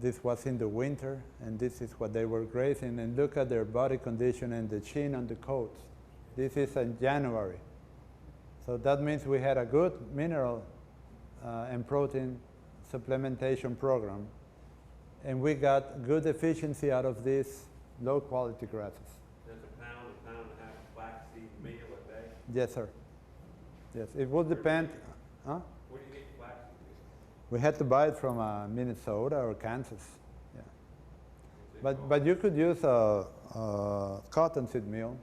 This was in the winter, and this is what they were grazing. And look at their body condition and the chin on the coats. This is in January. So that means we had a good mineral and protein supplementation program. And we got good efficiency out of this low quality grasses. That's a pound and a half flaxseed meal a day? Yes, sir. Yes, it would depend. Huh? Where do you get flaxseed? We had to buy it from Minnesota or Kansas. Yeah. But you could use a cottonseed meal,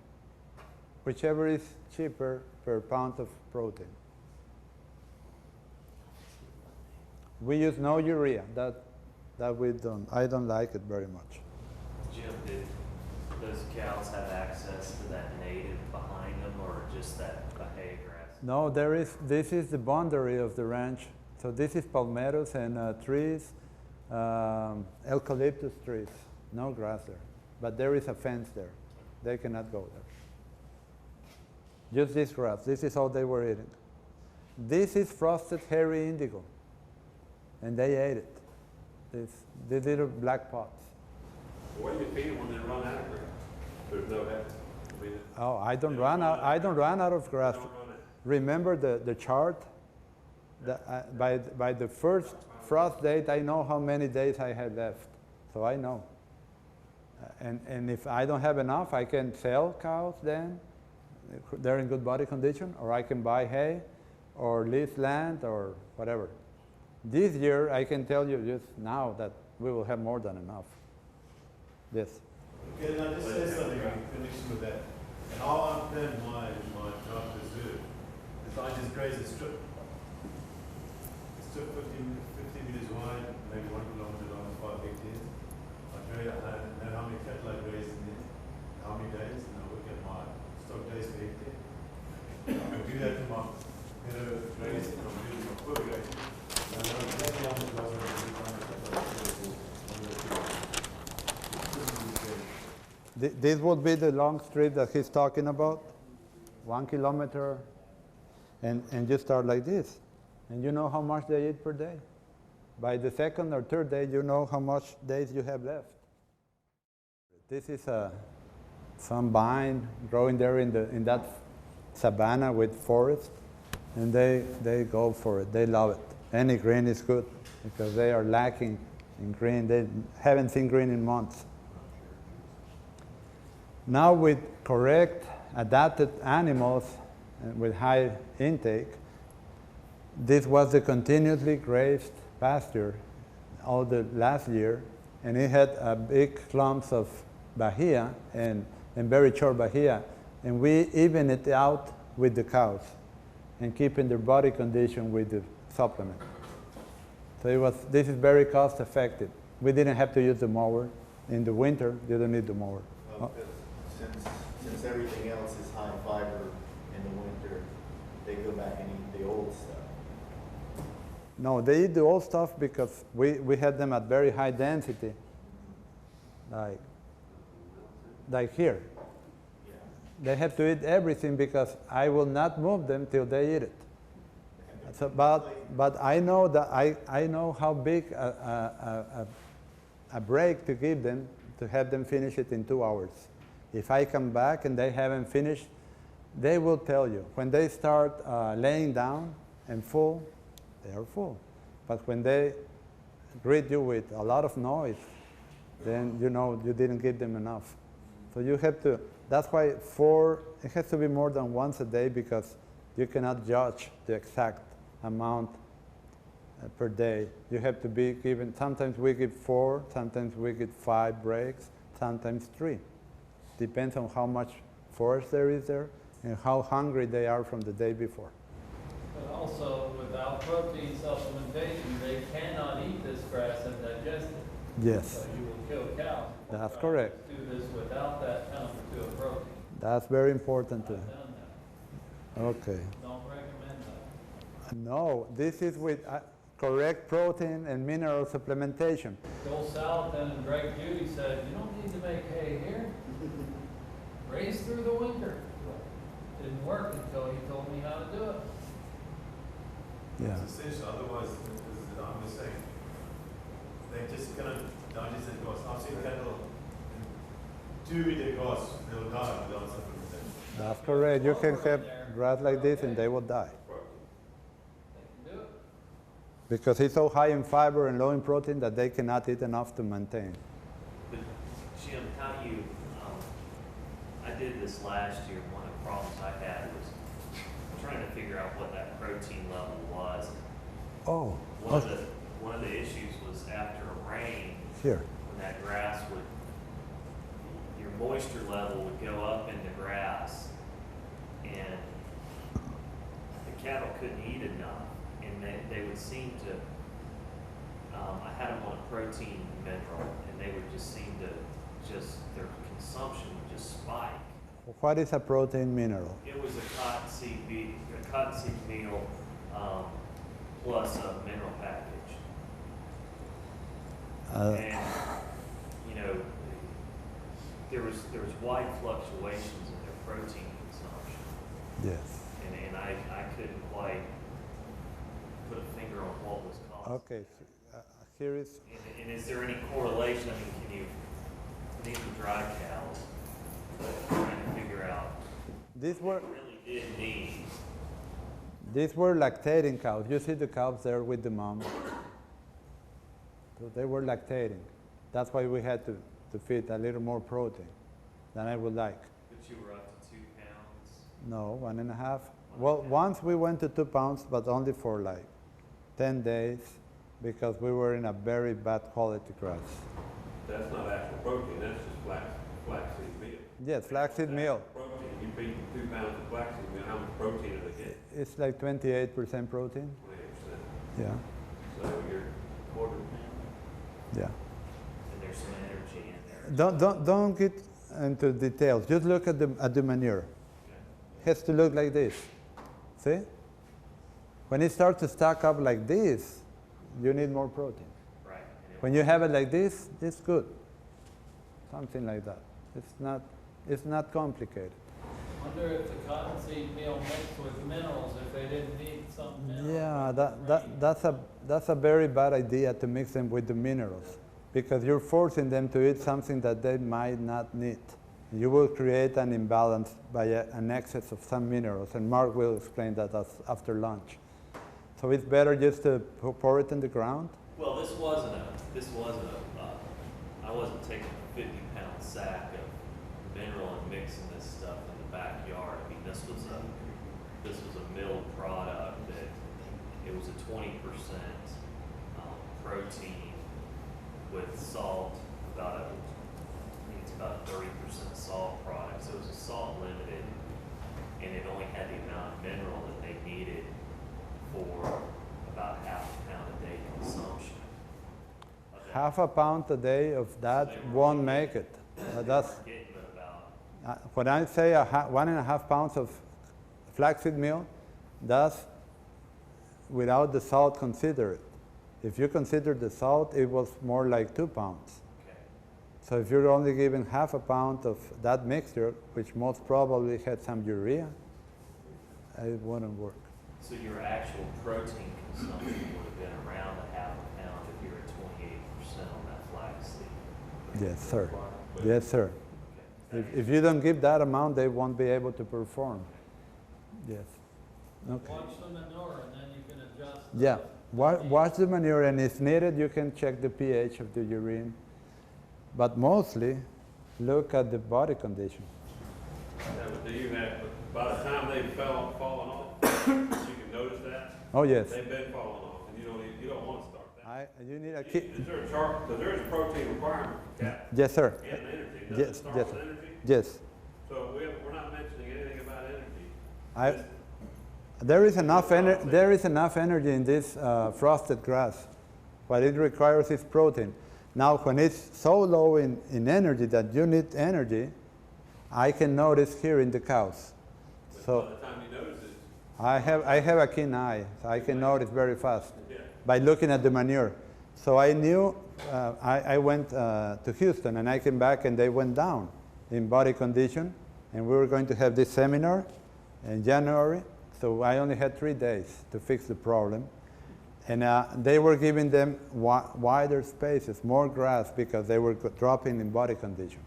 whichever is cheaper per pound of protein. We use no urea. That we don't. I don't like it very much. Jim, did those cows have access to that native behind them, or just that bahia grass? No, there is. This is the boundary of the ranch. So this is palmettos and trees, eucalyptus trees. No grass there, but there is a fence there. They cannot go there. Just this grass. This is all they were eating. This is frosted hairy indigo, and they ate it. These little black pots. What do you feed them when they run out of grass? There's no head. Oh, I don't run out. I don't run out of grass. Remember the chart? By the first frost date, I know how many days I had left. So I know. And if I don't have enough, I can sell cows then. They're in good body condition, or I can buy hay, or lease land, or whatever. This year, I can tell you just now that we will have more than enough. Yes. Okay, now just say something in connection with that. And how I plan my job reserve is I just graze a strip. A strip 15 meters wide, maybe 1 kilometer long, 5 hectares. I know how many cattle I graze in there, how many days, and I look at my stock days per hectare. I do that to my graze and I'm doing my fertility. And I know exactly how much grass I'm going to do, how much cattle This would be the long strip that he's talking about, 1 kilometer, and you start like this. And you know how much they eat per day. By the second or third day, you know how much days you have left. This is some vine growing there in that savanna with forest, and they go for it. They love it. Any green is good because they are lacking in green. They haven't seen green in months. Now with correct adapted animals and with high intake, this was the continuously grazed pasture all the last year, and it had big clumps of bahia and very short bahia, and we even it out with the cows and keeping their body condition with the supplement. So this is very cost effective. We didn't have to use the mower. In the winter, you don't need the mower. Well, since everything else is high fiber in the winter, they go back and eat the old stuff. No, they eat the old stuff because we had them at very high density, like here. Yeah. They have to eat everything because I will not move them till they eat it. So, but I know that I know how big a break to give them to have them finish it in 2 hours. If I come back and they haven't finished, they will tell you. When they start laying down and full, they are full. But when they greet you with a lot of noise, then you know you didn't give them enough. So you have to, that's why it has to be more than once a day because you cannot judge the exact amount per day. You have to be given, sometimes we give 4, sometimes we give 5 breaks, sometimes 3. Depends on how much forage there is there and how hungry they are from the day before. But also, without protein supplementation, they cannot eat this grass and digest it. Yes. So you will kill cows. That's correct. Do this without that counter to a protein. That's very important too. I've done that. Okay. Don't recommend that. No, this is with correct protein and mineral supplementation. Joel Salatin and Greg Judy said, you don't need to make hay here. Raise through the winter. Didn't work until he told me how to do it. Yeah. It's essential, otherwise, I'm just saying, they just cannot digest the grass. I've seen cattle chew their grass, they'll die without supplementation. That's correct. You can have grass like this and they will die. They can do it. Because it's so high in fiber and low in protein that they cannot eat enough to maintain. But Jim, how do you, I did this last year, one of the problems I had was trying to figure out what that protein level was. Oh, One of the issues was after a rain, here. when that grass would, your moisture level would go up in the grass, and the cattle couldn't eat enough, and they would seem to, I had them on a protein mineral, and they would just seem to their consumption would just spike. What is a protein mineral? It was a cottonseed meal plus a mineral package. And you know, there was wide fluctuations in their protein consumption. Yes. And I couldn't quite put a finger on what was caused. Okay, here is. And is there any correlation? I mean, can you, these were dry cows, but trying to figure out These were really did need. These were lactating cows. You see the cows there with the mom. So they were lactating. That's why we had to feed a little more protein than I would like. But you were up to 2 pounds? No, 1.5. Well, once we went to 2 pounds, but only for like 10 days because we were in a very bad quality grass. That's not actual protein, that's just flaxseed meal. Yes, flaxseed meal. Protein, you feed 2 pounds of flaxseed meal, how much protein do they get? It's like 28% protein. 28%. Yeah, So you're quarter pound. yeah. And there's some energy in there. Don't get into details. Just look at the manure. It has to look like this. See? When it starts to stack up like this, you need more protein. Right. When you have it like this, it's good. Something like that. It's not complicated. Wonder if the cottonseed meal mixed with minerals, if they didn't need some minerals. Yeah, that's a very bad idea to mix them with the minerals because you're forcing them to eat something that they might not need. You will create an imbalance by an excess of some minerals, and Mark will explain that after lunch. So it's better just to pour it in the ground. Well, this wasn't I wasn't taking a 50-pound sack of mineral and mixing this stuff in the backyard. I mean, this was a milled product that it was a 20% protein with salt, I think it's about a 30% salt product. So it was a salt limited, and it only had the amount of mineral that they needed for about half a pound a day consumption. Half a pound a day of that won't make it. That's when I say 1.5 pounds of flaxseed meal, that's without the salt considered. If you consider the salt, it was more like 2 pounds. Okay. So if you're only giving half a pound of that mixture, which most probably had some urea, it wouldn't work. So your actual protein consumption would have been around a half a pound if you're at 28% on that flaxseed. Yes, sir. Yes, sir. Okay. If you don't give that amount, they won't be able to perform. Yes. Okay. Watch the manure and then you can adjust. Yeah. Watch the manure, and if needed, you can check the pH of the urine. But mostly, look at the body condition. Yeah, but do you have, by the time they've fallen off, you can notice that? Oh, yes. They've been falling off, and you don't want to start that. You need a key. Is there a chart, because there is a protein requirement for cattle Yes, sir. and energy. Does Yes, it start yes, with sir. energy? Yes. So we're not mentioning anything about energy. There is enough energy in this frosted grass. What it requires is protein. Now, when it's so low in energy that you need energy, I can notice here in the cows. But So by the time you notice it, I have a keen eye, so I can notice very fast yeah. by looking at the manure. So I knew, I went to Houston and I came back and they went down in body condition, and we were going to have this seminar in January. So I only had 3 days to fix the problem. And they were giving them wider spaces, more grass, because they were dropping in body condition.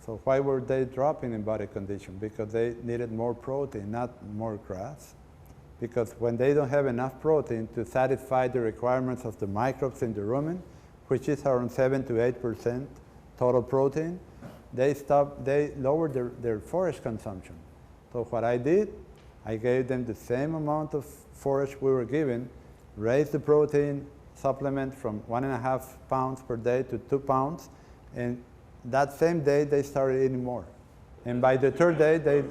So why were they dropping in body condition? Because they needed more protein, not more grass. Because when they don't have enough protein to satisfy the requirements of the microbes in the rumen, which is around 7 to 8% total protein, they lowered their forage consumption. So what I did, I gave them the same amount of forage we were given, raised the protein supplement from 1.5 pounds per day to 2 pounds, and that same day they started eating more. And by the third day, they...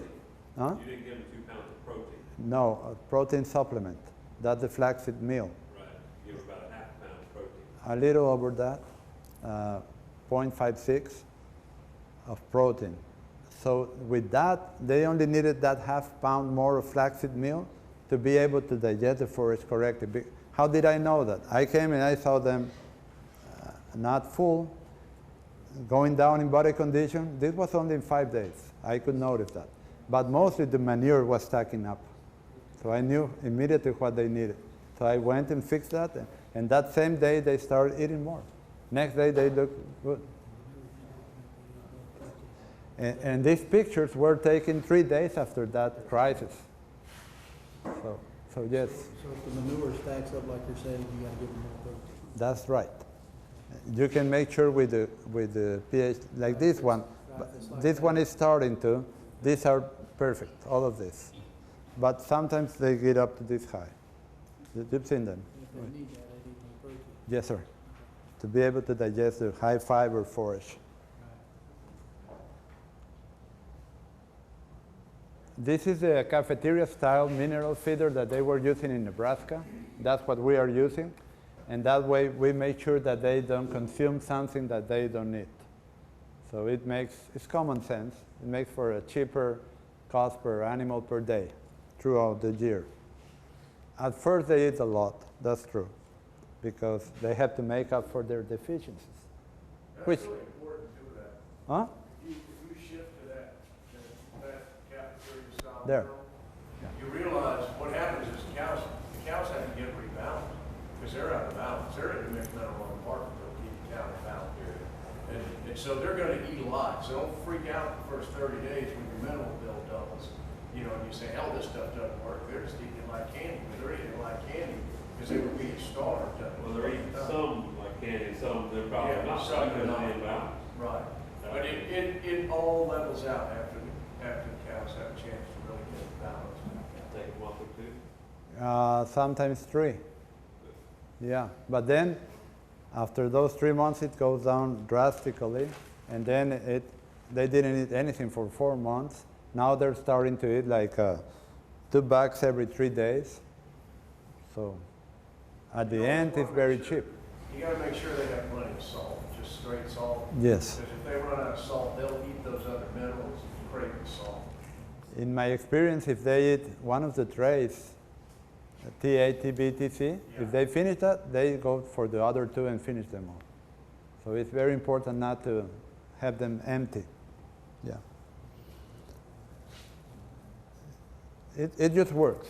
Huh? You didn't give them 2 pounds of protein. No, a protein supplement. That's the flaxseed meal. Right. Give them about 1/2 pound of protein. A little over that, 0.56 of protein. So with that, they only needed that 1/2 pound more of flaxseed meal to be able to digest the forage correctly. How did I know that? I came and I saw them not full, going down in body condition. This was only in 5 days. I could notice that. But mostly the manure was stacking up. So I knew immediately what they needed. So I went and fixed that, and that same day they started eating more. Next day they looked good. And these pictures were taken 3 days after that crisis. So yes. So if the manure stacks up like you're saying, you gotta give them more protein. That's right. You can make sure with the pH, like this one. This one is starting to. These are perfect, all of this. But sometimes they get up to this high. You've seen them. If they need that, they need more protein. Yes, sir. To be able to digest the high fiber forage. This is a cafeteria-style mineral feeder that they were using in Nebraska. That's what we are using. And that way we make sure that they don't consume something that they don't need. So it's common sense. It makes for a cheaper cost per animal per day throughout the year. At first they eat a lot, that's true, because they have to make up for their deficiencies. That's Which, really important to do that. huh? If you shift to that cafeteria style There. meal, you realize what happens is the cows have to get rebalanced because they're out of balance. They're in the mixed mineral environment to keep the cow in balance. And so they're going to eat a lot. So don't freak out the first 30 days when your mineral bill doubles. You know, and you say, hell, this stuff doesn't work. They're just eating it like candy. But they're eating it like candy because they were being starved. Well, they're eating some like candy, some they're probably Yeah, not. some Because they're not. they inbound. Right. But it all levels out after the cows have a chance to really get balanced. Take a month or 2. Sometimes 3. Yeah, but then after those 3 months it goes down drastically, and then they didn't eat anything for 4 months. Now they're starting to eat like 2 bags every 3 days. So at the end it's very cheap. You got to make sure they have plenty of salt, just straight salt. Yes. Because if they run out of salt, they'll eat those other minerals and crave the salt. In my experience, if they eat one of the trays, TA, TB, TC, if they finish that, they go for the other 2 and finish them all. So it's very important not to have them empty. Yeah. It just works.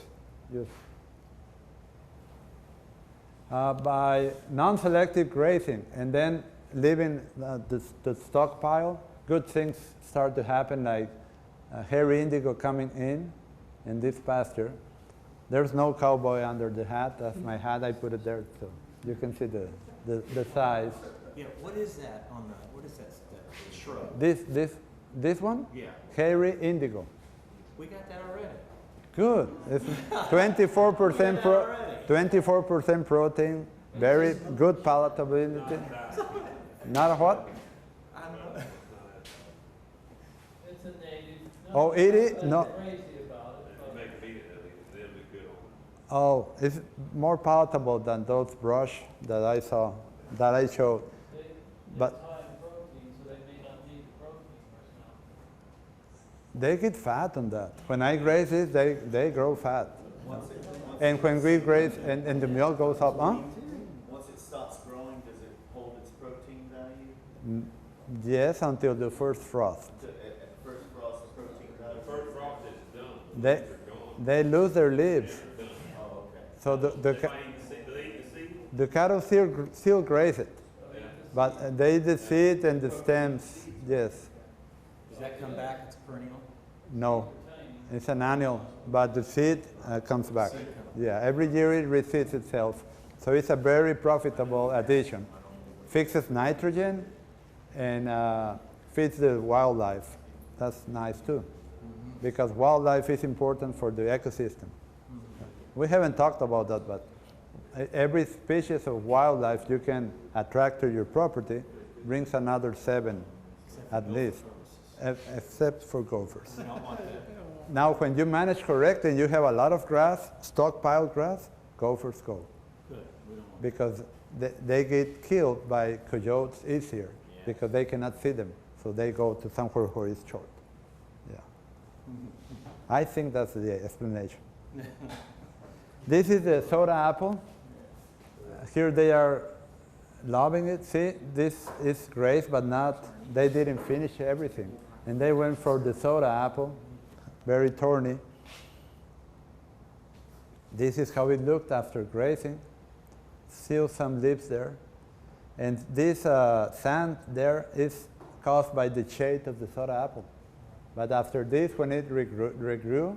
By non-selective grazing and then leaving the stockpile, good things start to happen, like hairy indigo coming in this pasture. There's no cowboy under the hat. That's my hat. I put it there so you can see the size. Yeah, what is that on the, what is that shrub? This one? Yeah. Hairy indigo. We got that already. Good. It's 24% protein, very good palatability. Not a what? I know. It's a native. Oh, eat it? No. Crazy about it, If you but make them eat it, at least they'll be good on it. Oh, it's more palatable than those brush that I saw, that I showed. But- it's high in protein, so they may not need the protein right now. They get fat on that. When I graze it, they grow fat. And when we graze and the milk goes up, huh? Once it stops growing, does it hold its protein value? Yes, until the first frost. At first frost, the protein value? The first frost is done. They, They're gone. they lose their leaves. They're done. Oh, okay. So They might eat the seed. Do they eat the seed? the cattle still graze it. But they eat the seed and the stems, yes. Does that come back? It's perennial? No, it's an annual, but the seed comes back. Yeah, every year it reseeds itself. So it's a very profitable addition. Fixes nitrogen, and feeds the wildlife. That's nice too, because wildlife is important for the ecosystem. We haven't talked about that, but every species of wildlife you can attract to your property brings another 7 at least, except for gophers. We don't want that. Now, when you manage correctly and you have a lot of grass, stockpile grass, gophers go. Good, we don't want Because they get killed by coyotes easier, because they cannot feed them. So they go to somewhere where it's short. Yeah. I think that's the explanation. This is the soda apple. Here they are loving it. See, this is grazed, but not, they didn't finish everything. And they went for the soda apple, very thorny. This is how it looked after grazing. Still some leaves there. And this sand there is caused by the shade of the soda apple. But after this, when it regrew,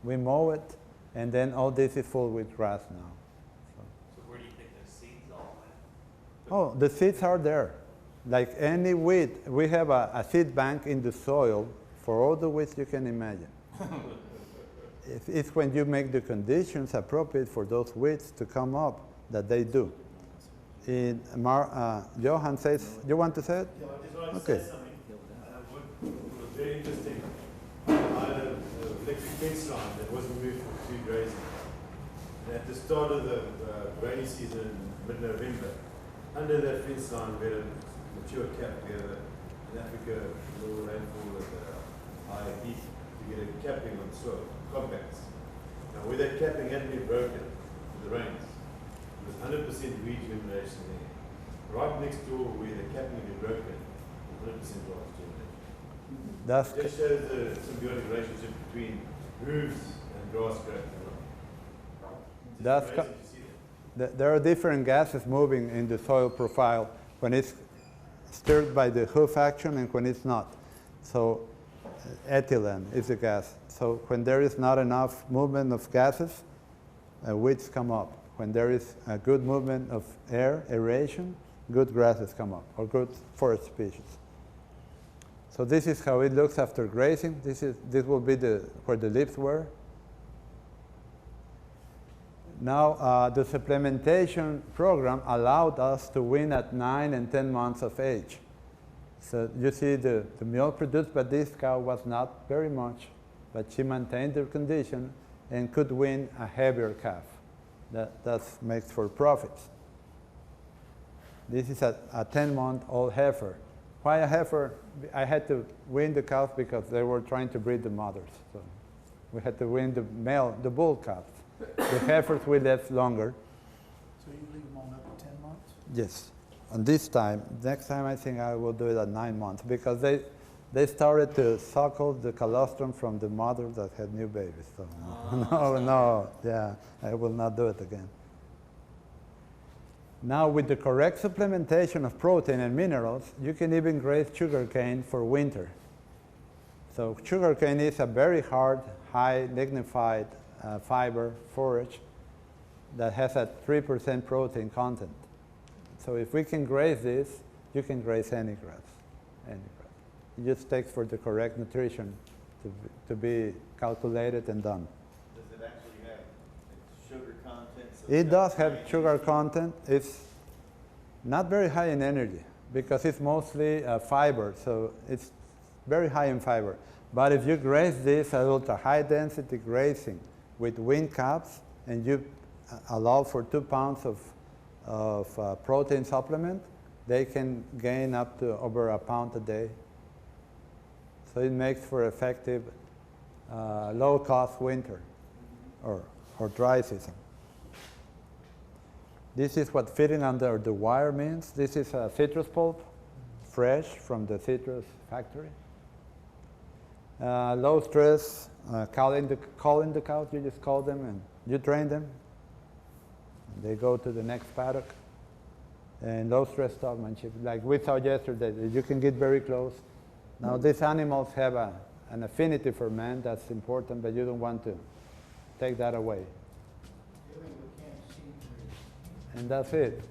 we mow it, and then all this is full with grass now. So where do you think those seeds all went? Oh, the seeds are there. Like any weed, we have a seed bank in the soil for all the weeds you can imagine. It's when you make the conditions appropriate for those weeds to come up that they do. Johann says, you want to say it? Yeah, I just want to Okay. say something. What was very interesting, I had an electric fence line that was removed from tree grazing. And at the start of the rainy season, mid-November, under that fence line, we had a mature cap together. In Africa, low rainfall and high heat to get a capping on soil, compacts. Now, where that capping hadn't been broken with the rains, there was 100% regeneration there. Right next door, where the capping had been broken, 100% grass germination. That's It just shows the symbiotic relationship between roofs and grass growth. That's Amazing to see that. There are different gases moving in the soil profile when it's stirred by the hoof action and when it's not. So ethylene is a gas. So when there is not enough movement of gases, weeds come up. When there is a good movement of air, aeration, good grasses come up, or good forest species. So this is how it looks after grazing. This will be where the leaves were. Now, the supplementation program allowed us to wean at 9 and 10 months of age. So you see the milk produced by this cow was not very much, but she maintained her condition and could wean a heavier calf. That makes for profits. This is a 10-month-old heifer. Why a heifer? I had to wean the cows because they were trying to breed the mothers. So we had to wean the bull calves. The heifers we left longer. So you leave them on up to 10 months? Yes. And this time, next time I think I will do it at 9 months because they started to suckle the colostrum from the mother that had new babies. So I will not do it again. Now with the correct supplementation of protein and minerals, you can even graze sugarcane for winter. So sugarcane is a very hard, high lignified fiber forage that has a 3% protein content. So if we can graze this, you can graze any grass, any grass. It just takes for the correct nutrition to be calculated and done. Does it actually have sugar content? So It does have sugar content. It's not very high in energy because it's mostly fiber, so it's very high in fiber. But if you graze this at ultra high density grazing with wind caps and you allow for 2 pounds of protein supplement, they can gain up to over a pound a day. So it makes for effective low-cost winter or dry season. This is what fitting under the wire means. This is a citrus pulp, fresh from the citrus factory. Low stress, calling the cows, you just call them and you train them. They go to the next paddock. And low stress stockmanship, like we saw yesterday, you can get very close. Now these animals have an affinity for man, that's important, but you don't want to take that away. And that's it.